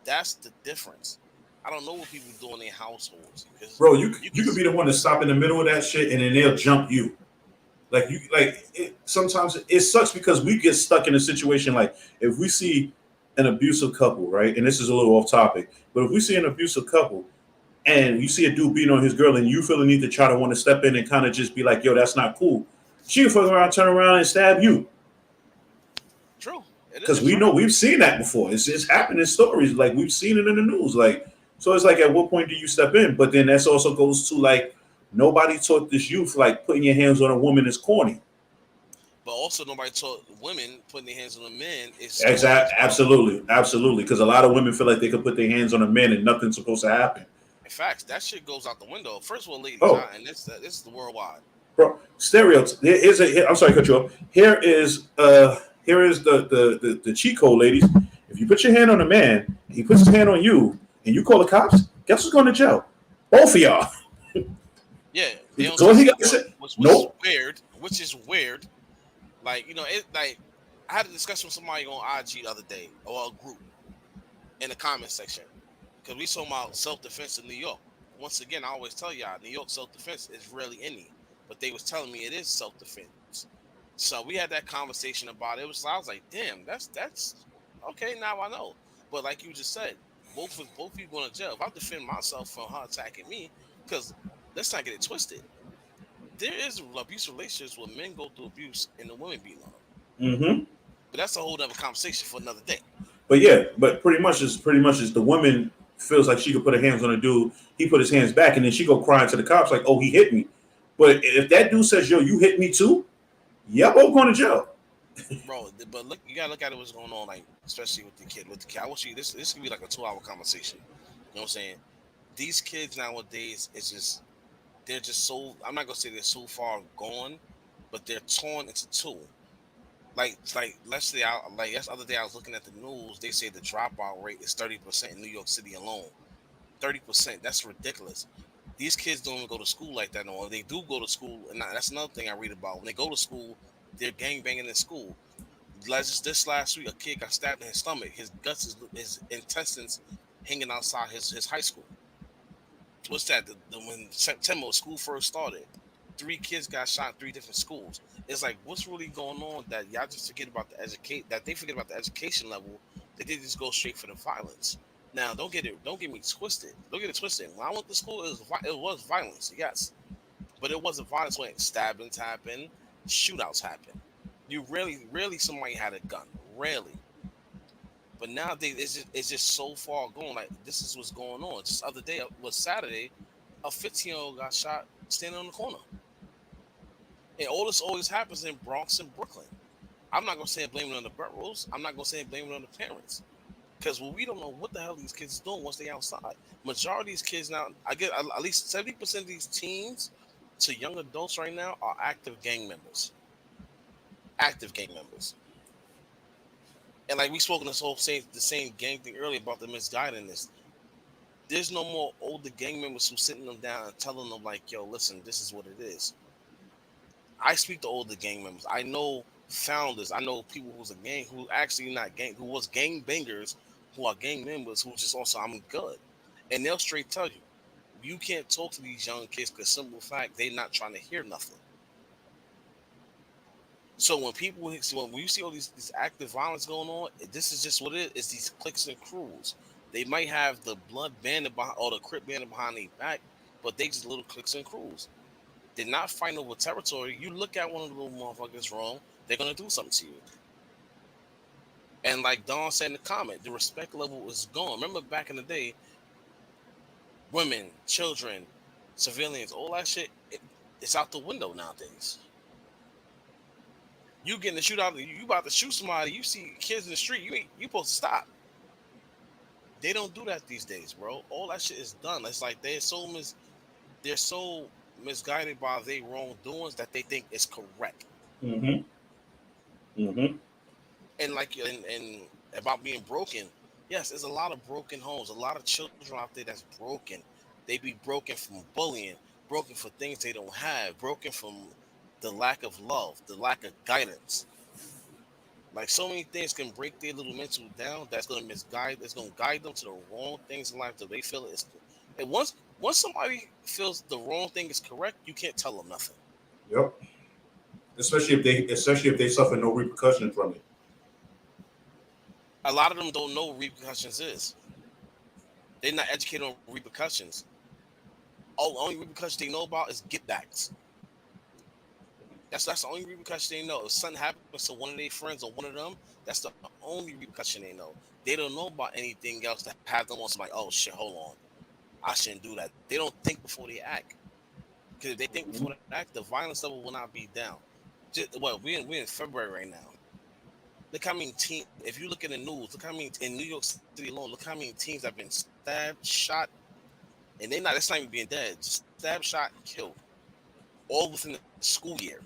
That's the difference. I don't know what people do in their households because Bro, you you can you could be the one to stop in the middle of that shit, and then they'll jump you. Sometimes it sucks because we get stuck in a situation like if we see an abusive couple, right? And this is a little off topic, but if we see an abusive couple and you see a dude beating on his girl and you feel the need to try to want to step in and kind of just be like, yo, that's not cool. She can fuck around, turn around and stab you. true. Because It's we know true. we've seen that before. It's happened in stories. Like we've seen it in the news. Like, so it's like at what point do you step in? But then that also goes to like nobody taught this youth like putting your hands on a woman is corny. But also nobody taught women putting their hands on the men is corny as Exactly, well. absolutely. Because a lot of women feel like they could put their hands on a man and nothing's supposed to happen. In fact, that shit goes out the window. First of all, ladies, Oh, and this is the worldwide. bro, stereotype. I'm sorry, to cut you off. Here is the cheat code, ladies. If you put your hand on a man, and he puts his hand on you, and you call the cops, guess who's going to jail? Both of y'all. Yeah, they don't So what teach he you got to say? which is Nope. weird. Which is weird. Like it like I had a discussion with somebody on IG the other day or a group in the comment section because we talking about self defense in New York. Once again, I always tell y'all, New York self defense is rarely any, but they was telling me it is self defense. So we had that conversation about it. I was like, damn, that's okay. Now I know. But like you just said, both people going to jail. If I defend myself from her attacking me, because let's not get it twisted. there is abusive relationships where men go through abuse and the women beat on them. Mm-hmm. But that's a whole other conversation for another day. But yeah, but pretty much is the woman feels like she could put her hands on a dude. He put his hands back, and then she go crying to the cops like, "Oh, he hit me." But if that dude says, "Yo, you hit me too," y'all both going to jail. Bro, but look, you gotta look at it what's going on, like especially with the kid. With the kid, I want you. This could be like a 2 hour conversation. You know what I'm saying? These kids nowadays is just they're just so. I'm not gonna say they're so far gone, but they're torn into two. Like let's say like that's the other day I was looking at the news. They say the dropout rate is 30% in New York City alone. 30%. That's ridiculous. These kids don't even go to school like that no more. They do go to school, and that's another thing I read about. When they go to school, they're gang banging in school. This last week, a kid got stabbed in his stomach. His guts, his intestines, hanging outside his high school. What's that? When September school first started, 3 kids got shot in 3 different schools. It's like, what's really going on that y'all just forget about the educate? That they forget about the education level. That they just go straight for the violence. Now, don't get me twisted. Don't get it twisted. When I went to school, it was violence, yes, but it wasn't violence when stabbings happen, shootouts happen. You rarely somebody had a gun, rarely. But nowadays, it's just so far gone. Like this is what's going on. Just the other day was Saturday, a 15-year-old got shot standing on the corner, and all this always happens in Bronx and Brooklyn. I'm not gonna say blame it on the boroughs. I'm not gonna say blame it on the parents. Because we don't know what the hell these kids doing once they outside. Majority of these kids now, I get at least 70% of these teens to young adults right now are active gang members. Active gang members. And like we spoke on this whole the same gang thing earlier about the misguidedness. There's no more older gang members who sitting them down and telling them like, yo, listen, this is what it is. I speak to older gang members. I know founders. I know people who's a gang who actually not gang who was gang bangers who are gang members who just also I'm good. And they'll straight tell you can't talk to these young kids because simple fact they're not trying to hear nothing. So when you see all these active violence going on, this is just what it is. It's these cliques and crews. They might have the blood bandit behind or the crip bandit behind their back, but they just little cliques and crews. They're not fighting over territory. You look at one of the little motherfuckers wrong, they're gonna do something to you. And like Don said in the comment, the respect level is gone. Remember back in the day, women, children, civilians, all that shit, it's out the window nowadays. You getting the shootout, you about to shoot somebody, you see kids in the street, you supposed to stop. They don't do that these days, bro. All that shit is done. It's like they're so misguided by their wrongdoings that they think it's correct. Mm-hmm. Mm-hmm. And like and about being broken, yes, there's a lot of broken homes, a lot of children out there that's broken. They be broken from bullying, broken for things they don't have, broken from the lack of love, the lack of guidance. Like so many things can break their little mental down. That's gonna misguide. It's gonna guide them to the wrong things in life that they feel it's. And once somebody feels the wrong thing is correct, you can't tell them nothing. Yep. Especially if they suffer no repercussions from it. A lot of them don't know what repercussions is. They're not educated on repercussions. Oh, the only repercussion they know about is get backs. That's the only repercussion they know. If something happens to one of their friends or one of them, that's the only repercussion they know. They don't know about anything else that have them on somebody. Oh shit, hold on, I shouldn't do that. They don't think before they act. Because if they think before they act, the violence level will not be down. We're in February right now. Look how many teams. If you look at the news, look how many in New York City alone. Look how many teams have been stabbed, shot, and they're not. That's not even being dead. Just stabbed, shot, killed, all within the school year.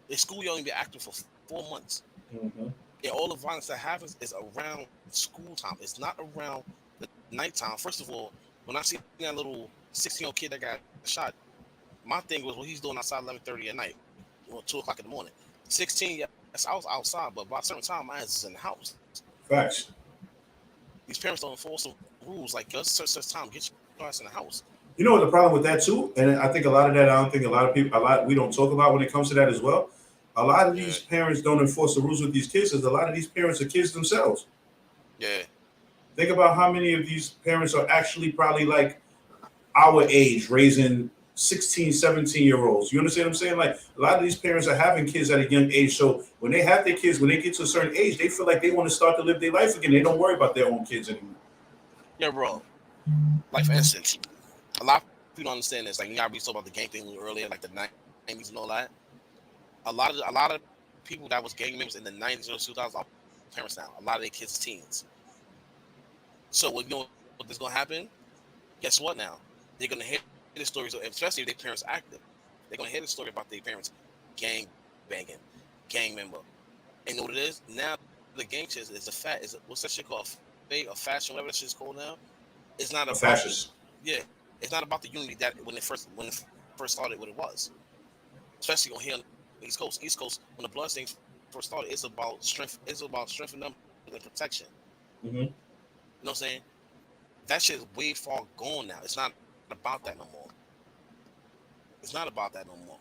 The school year only been active for 4 months. Mm-hmm. And all the violence that happens is around school time. It's not around the nighttime. First of all, when I see that little 16-year-old kid that got shot, my thing was what he's doing outside 11:30 at night, 2 o'clock in the morning. 16, yes, I was outside, but by a certain time, my ass is in the house. Facts. These parents don't enforce the rules like, yo, it's such time, get your ass in the house. You know what the problem with that too, and I think a lot of that. I don't think a lot of people, we don't talk about when it comes to that as well. A lot of these parents don't enforce the rules with these kids, because a lot of these parents are kids themselves. Yeah. Think about how many of these parents are actually probably like our age, raising 16, 17-year-olds. You understand what I'm saying? Like a lot of these parents are having kids at a young age. So when they have their kids, when they get to a certain age, they feel like they want to start to live their life again. They don't worry about their own kids anymore. Yeah, bro. Like for instance, a lot of people don't understand this. Like you got we talk about the gang thing earlier, like the '90s and all that. A lot of people that was gang members in the '90s or 2000s are parents now. A lot of their kids are teens. So what you know what's gonna happen? Guess what now? They're gonna hear the stories, especially if their parents are active. They're gonna hear the story about their parents gang banging, gang member. And know what it is? Now the gang shit is a fat. What's that shit called? A fashion, whatever that shit's called now. It's not about A the fascist. yeah. It's not about the unity that when it first started what it was. Especially on here on the East Coast. East Coast when the blood things first started, it's about strength. It's about strength in numbers and protection. Mm-hmm. You know what I'm saying? That shit is way far gone now. It's not about that no more. It's not about that no more.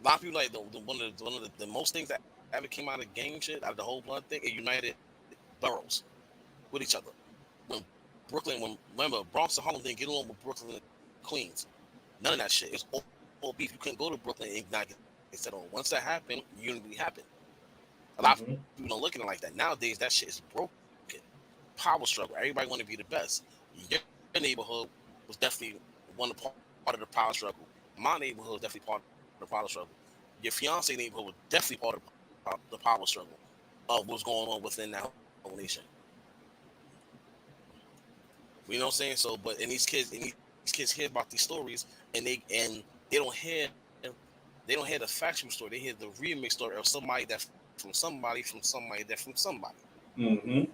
A lot of people like one of the most things that ever came out of gang shit, out of the whole blood thing, it united boroughs with each other. When remember Bronx and Harlem didn't get along with Brooklyn and Queens. None of that shit. It's all beef. You couldn't go to Brooklyn and not get settled on. Once that happened, unity happened. A lot of people don't look at it like that. Nowadays, that shit is broken. Power struggle. Everybody want to be the best. Your neighborhood was definitely part of the power struggle. My neighborhood was definitely part of the power struggle. Your fiance neighborhood was definitely part of the power struggle of what's going on within that whole nation. You know what I'm saying? So, but and these kids hear about these stories, and they don't hear the factual story. They hear the remix story of somebody that from somebody from somebody that from somebody. Mm-hmm. You know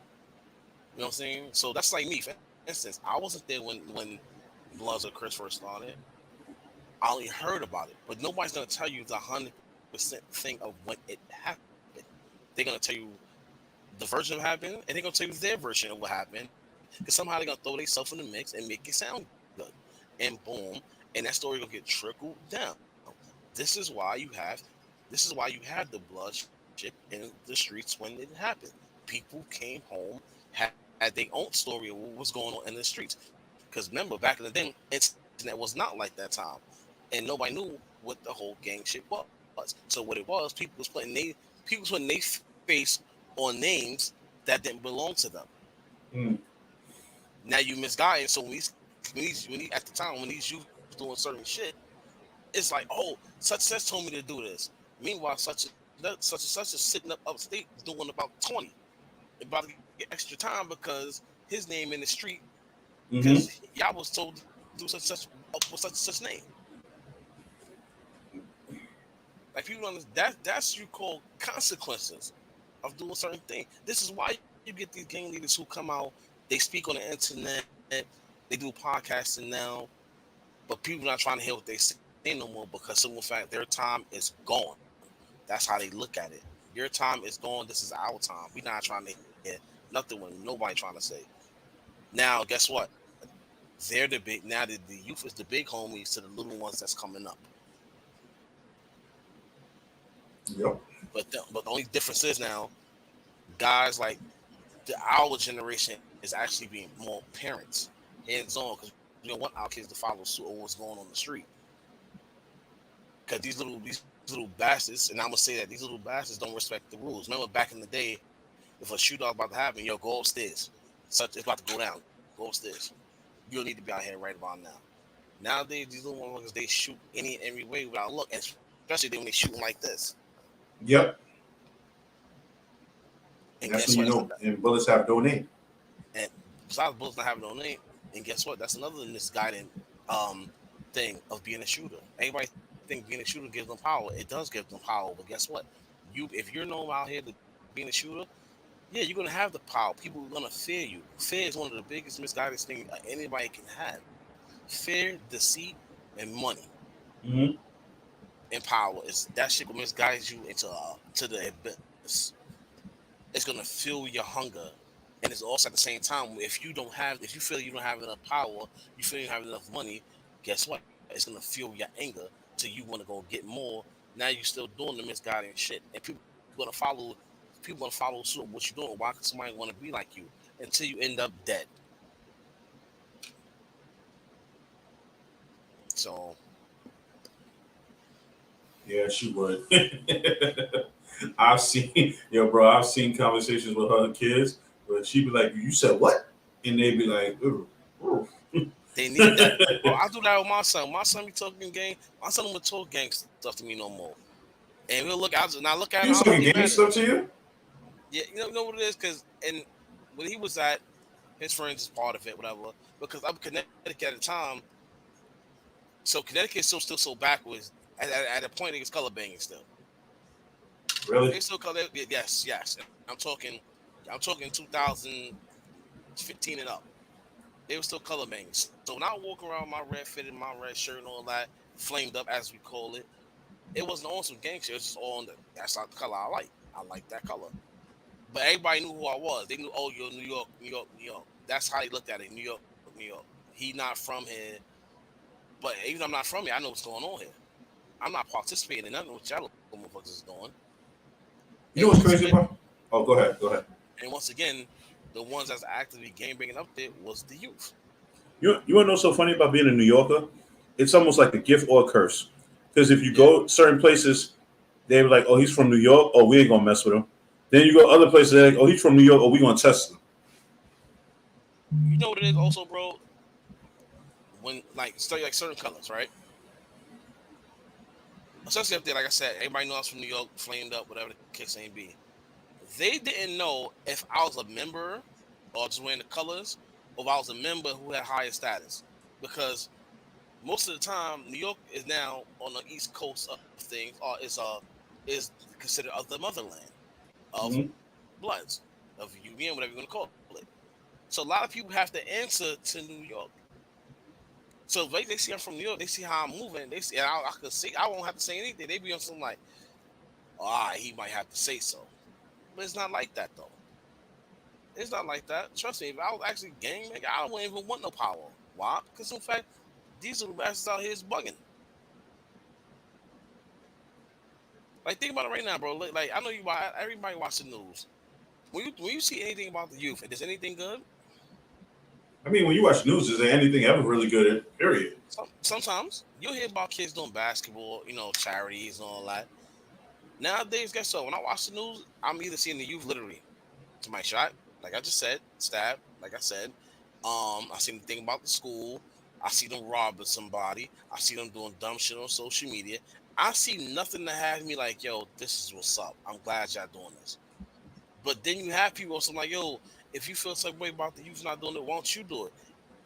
what I'm saying? So that's like me. For instance, I wasn't there when Bloods or Chris first started. I only heard about it, but nobody's gonna tell you the 100% thing of when it happened. They're gonna tell you the version of what happened, and they're gonna tell you their version of what happened. Because somehow they're gonna throw themselves in the mix and make it sound good, and boom, and that story gonna get trickled down. This is why you have, the bloodshed in the streets when it happened. People came home, had their own story of what was going on in the streets. Because remember, back in the day, internet was not like that time, and nobody knew what the whole gang shit was. So what it was, people was putting their face on names that didn't belong to them. Mm. Now you misguided. So when at the time when these youth was doing certain shit, it's like, oh, such told me to do this. Meanwhile, such and such is sitting up upstate doing about 20, about to get extra time because his name in the street because Mm-hmm. y'all was told to do with such name. Like people understand that's you call consequences of doing certain things. This is why you get these gang leaders who come out, they speak on the internet, they do podcasting now, but people not trying to hear what they say no more because simple fact their time is gone. That's how they look at it. Your time is gone. This is our time. We not trying to hear nothing when nobody trying to say. Now, guess what? They're the big. Now the youth is the big homies to the little ones that's coming up. Yep. But the only difference is now guys like our generation is actually being more parents, hands on, because we don't want our kids to follow suit on what's going on the street. Because these little bastards, and I'm gonna say that these little bastards don't respect the rules. Remember back in the day, if a shootout about to happen, yo, go upstairs. Such it's about to go down. Go upstairs. You don't need to be out here right about now. Nowadays, these little motherfuckers they shoot any and every way without look, and especially when they shooting like this. Yep. And And guess that's what? when you know. And bullets have no name. And besides bullets not having no name, and guess what? That's another misguided um thing of being a shooter. Everybody think being a shooter gives them power. It does give them power, but guess what? If you're known out here to being a shooter, yeah, you're gonna have the power. People are gonna fear you. Fear is one of the biggest misguided things anybody can have. Fear, deceit, and money Mm-hmm. and power is that shit will misguide you to the abyss. It's gonna fuel your hunger, and it's also at the same time if you feel you don't have enough power, you feel you don't have enough money, guess what? It's gonna fuel your anger till you want to go get more. Now you're still doing the misguiding shit, and people gonna follow suit of what you're doing. Why could somebody want to be like you until you end up dead? So Yeah, she would. I've seen, yo, bro. I've seen conversations with her kids, but she'd be like, "You said what?" And they'd be like, "Ooh, ooh." They need that. Bro, I do that with my son. My son be talking gang. My son don't talk gang stuff to me no more. And we'll look out and I look at it, I He don't was get talking mad gang at him. stuff to you. Yeah, you know what it is? Cause and when he was at his friends is part of it, whatever. Because I'm Connecticut at the time, so Connecticut is still so backwards. At a point, it's color banging still. Really? They still color. Yes, yes. I'm talking 2015 and up. They were still color banging. So when I walk around my red fitted, my red shirt and all that, flamed up as we call it, it wasn't on some gang shit. It was just on the. That's not the color I like. I like that color. But everybody knew who I was. They knew, oh, you're New York, New York, New York. That's how they looked at it. New York, New York. He not from here, but even though I'm not from here, I know what's going on here. I'm not participating in nothing what y'all little motherfuckers is doing. You know And what's once crazy again, about? Oh, go ahead. Go ahead. the ones that's actively game banging up there was the youth. You want to know so funny about being a New Yorker? It's almost like a gift or a curse. Because if you Yeah, go certain places, they were like, "Oh, he's from New York. Oh, we ain't gonna mess with him." Then you go other places, they're like, "Oh, he's from New York. Oh, we gonna test him." you know what it is, also, bro. When like study like certain colors, right? Especially up there, like I said, everybody knows I'm from New York, flamed up, whatever the case may be. They didn't know if I was a member or just wearing the colors, or if I was a member who had higher status. Because most of the time, New York is now on the east coast of things, or is considered of the motherland of Mm-hmm. Bloods, of UVM, whatever you want to call it. So a lot of people have to answer to New York. So if they see I'm from New York, they see how I'm moving. They see, and I could see, I won't have to say anything. They be on something like, ah, he might have to say so. But it's not like that though. It's not like that. Trust me, if I was actually gang nigga, I wouldn't even want no power. Why? Because in fact, these little bastards out here is bugging. Like think about it right now, bro. Like I know you. Everybody watch the news. When you see anything about the youth, and there's anything good, I mean, when you watch news, is there anything ever really good? Period. sometimes you'll hear about kids doing basketball, charities and all that. Nowadays, guess what? When I watch the news, I'm either seeing the youth literally somebody shot, like I just said, stabbed, like I said. I seen the thing about the school. I see them robbing somebody. I see them doing dumb shit on social media. I see nothing that has me like, yo, this is what's up. I'm glad y'all doing this. But then you have people also like, yo, if you feel some way about the youth not doing it, why don't you do it?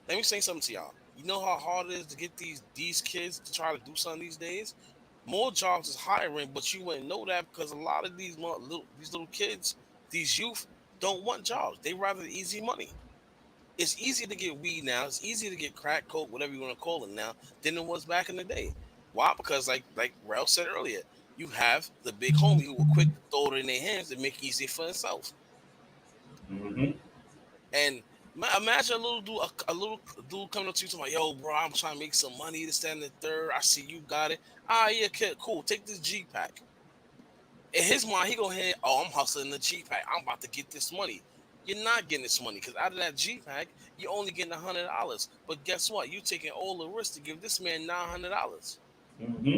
Let me say something to y'all. You know how hard it is to get these kids to try to do something these days? More jobs is hiring, but you wouldn't know that because a lot of these little kids, these youth, don't want jobs. They rather easy money. It's easier to get weed now. It's easier to get crack, coke, whatever you want to call it now, than it was back in the day. Why? Because like Ralph said earlier, you have the big homie who will quick to throw it in their hands and make it easy for himself. Mm-hmm. And imagine a little dude coming up to you talking, like, yo, bro, I'm trying to make some money. This, that, and the third. I see you got it. Ah, yeah, kid, cool. Take this G pack. In his mind, he go ahead, oh, I'm hustling the G pack. I'm about to get this money. You're not getting this money because out of that G pack, you're only getting $100. But guess what? You're taking all the risk to give this man $900. Mm-hmm.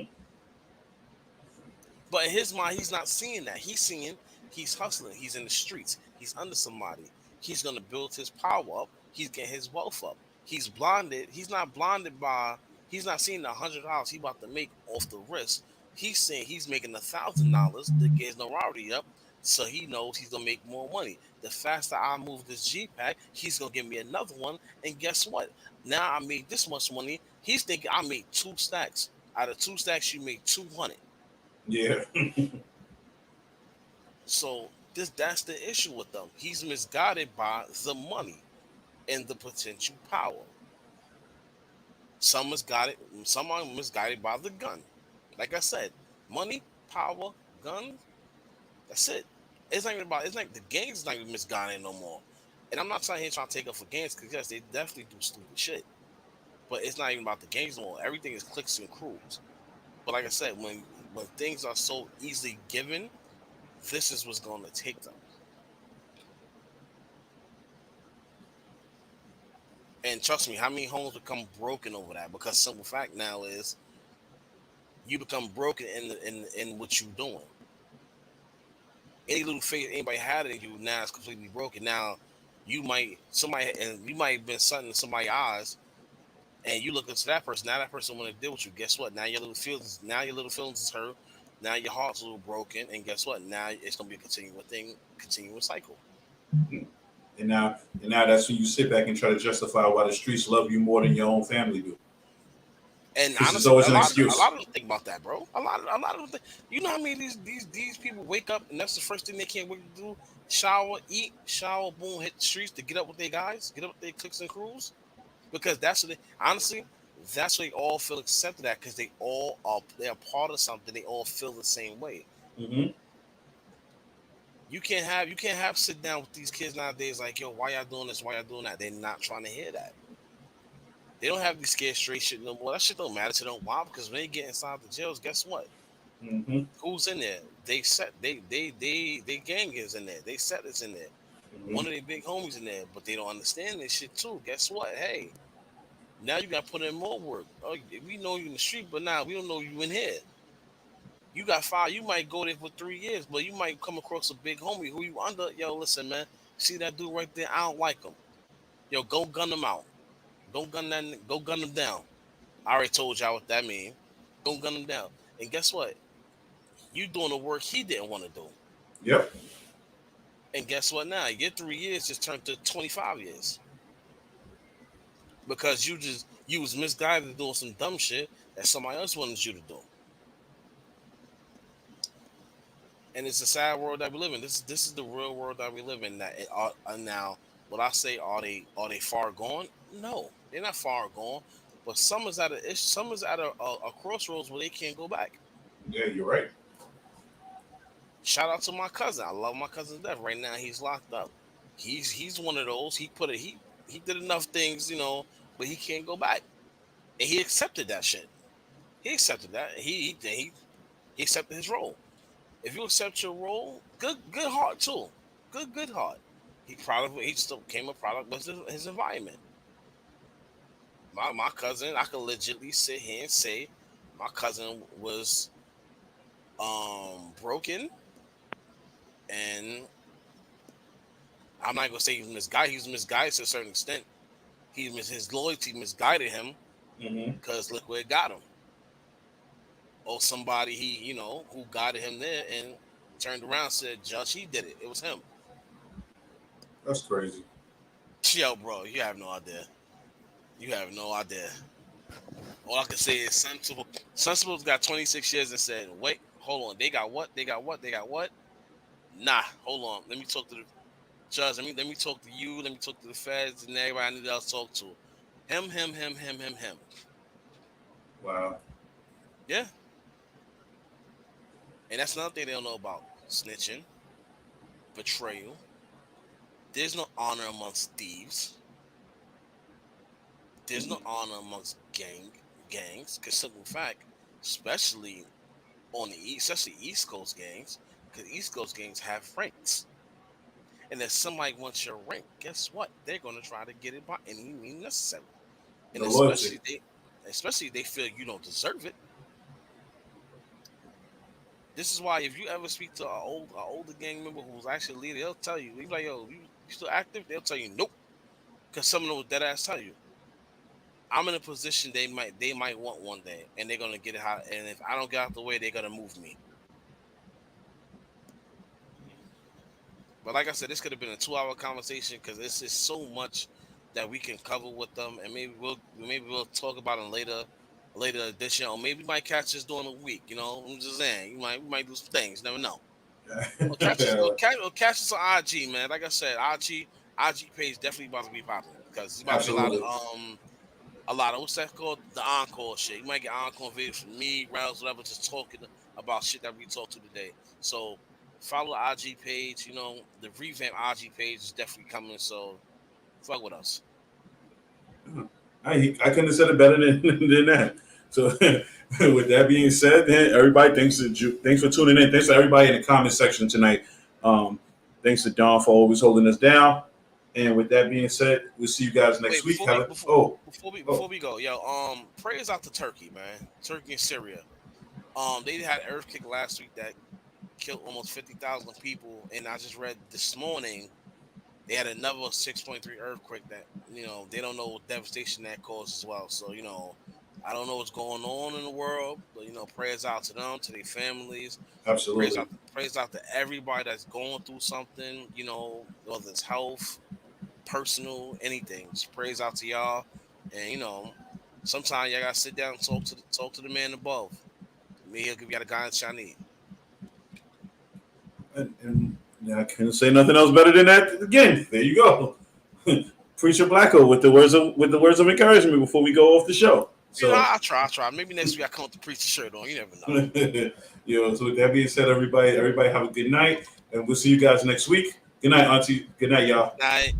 But in his mind, he's not seeing that. He's seeing he's hustling. He's in the streets. He's under somebody. He's gonna build his power up. He's getting his wealth up. He's blinded. He's not blinded by. He's not seeing the $100 he about to make off the risk. He's saying he's making $1,000 to get his notoriety up, so he knows he's gonna make more money. The faster I move this G pack, he's gonna give me another one. And guess what? Now I made this much money. He's thinking I made two stacks. Out of two stacks, you make 200. Yeah. So that's the issue with them. He's misguided by the money and the potential power. Some misguided, some are misguided by the gun. Like I said, money, power, guns. That's it. It's not even about. It's like the gangs not even misguided no more. And I'm not trying here trying to take up for gangs because yes, they definitely do stupid shit. But it's not even about the gangs no more. Everything is clicks and crews. But like I said, when things are so easily given, this is what's going to take them. And trust me, how many homes become broken over that? Because simple fact now is you become broken in what you're doing. Any little faith anybody had in you now is completely broken. Now you might have been something in somebody's eyes, and you look into that person. Now that person want to deal with you. Guess what? Now your little feelings is hurt. Now your heart's a little broken, and guess what? Now it's gonna be a continuous cycle. And now that's when you sit back and try to justify why the streets love you more than your own family do. And Because there's honestly, always a an lot a excuse. lot of them think about that, bro. A lot of them think, you know how many of these people wake up and that's the first thing they can't wait to do? Shower, eat, shower, boom, hit the streets to get up with their guys, get up with their clicks and crews. Because that's what they honestly, that's what they all feel accepted at because they're part of something, they all feel the same way. Mm-hmm. You can't have sit down with these kids nowadays like, yo, why y'all doing this? Why y'all doing that? They're not trying to hear that. They don't have these scared straight shit no more. That shit don't matter to them. Why? Because when they get inside the jails, guess what? Mm-hmm. Who's in there? They gang is in there. They set is in there. Mm-hmm. One of their big homies in there, but they don't understand this shit too. Guess what? Hey, now you got to put in more work. Oh, we know you in the street, but now we don't know you in here. You got five. You might go there for 3 years, but you might come across a big homie who you under. Yo, listen, man. See that dude right there? I don't like him. Yo, go gun him out. Don't gun that. Go gun him down. I already told y'all what that means. Go gun him down. And guess what? You doing the work he didn't want to do. Yep. And guess what? Now your 3 years just turned to 25 years because you was misguided doing some dumb shit that somebody else wanted you to do. And it's a sad world that we live in. This is the real world that we live in. That now, what I say, are they far gone? No, they're not far gone. But some is at a crossroads where they can't go back. Yeah, you're right. Shout out to my cousin. I love my cousin to death. Right now, he's locked up. He's one of those. He did enough things, but he can't go back. And he accepted that shit. He accepted that. He accepted his role. If you accept your role, good heart too. Good heart. He still came a product of his environment. My cousin, I could legitimately sit here and say my cousin was broken, and I'm not gonna say he was misguided. He was misguided to a certain extent. His loyalty misguided him Mm-hmm. because look where it got him. Or somebody who guided him there and turned around and said, Judge, he did it. It was him. That's crazy. Yo, bro, you have no idea. You have no idea. All I can say is Sensible's got 26 years and said, wait, hold on. They got what? They got what? They got what? Nah, hold on. Let me talk to the judge. Let me talk to you. Let me talk to the feds and everybody I need to talk to. Him. Wow. Yeah. And that's another thing they don't know about snitching, betrayal. There's no honor amongst thieves. There's no honor amongst gangs. Because simple fact, especially on the east, especially East Coast gangs, because East Coast gangs have ranks. And if somebody wants your rank, guess what? They're gonna try to get it by any means necessary. And The loyalty. especially if they feel you don't deserve it. This is why if you ever speak to an older gang member who's actually a leader, they'll tell you, he's like, yo, you still active? They'll tell you nope. Because some of them will dead ass tell you. I'm in a position they might want one day, and they're gonna get it hot. And if I don't get out the way, they're gonna move me. But like I said, this could have been a 2-hour conversation because this is so much that we can cover with them, and maybe we'll talk about in later edition, or maybe we might catch this during the week. I'm just saying, we might do some things. You never know. Or catch us on IG, man. Like I said, IG page definitely about to be popping because it's about to be Absolutely. a lot of what's that called? The encore shit. You might get encore videos from me, Rellz, whatever, just talking about shit that we talked to today. So follow the IG page. The revamp IG page is definitely coming. So fuck with us. I couldn't have said it better than that. So, with that being said, everybody, thanks for tuning in. Thanks to everybody in the comment section tonight. Thanks to Don for always holding us down. And with that being said, we'll see you guys next week. Before we go, yo, prayers out to Turkey, man. Turkey and Syria. They had an earthquake last week that killed almost 50,000 people, and I just read this morning they had another 6.3 earthquake that they don't know what devastation that caused as well. So I don't know what's going on in the world, but prayers out to them, to their families. Absolutely. Praise out to everybody that's going through something. Whether it's health, personal, anything. Just praise out to y'all, and sometimes y'all gotta sit down and talk to the man above. Me, he'll give y'all the guidance y'all need. And I couldn't say nothing else better than that. Again, there you go. Preacher Blacko with the words of encouragement before we go off the show. So I'll try. Maybe next week I come with the preacher shirt on. You never know. So with that being said, everybody have a good night, and we'll see you guys next week. Good night, Auntie. Good night, y'all. Night.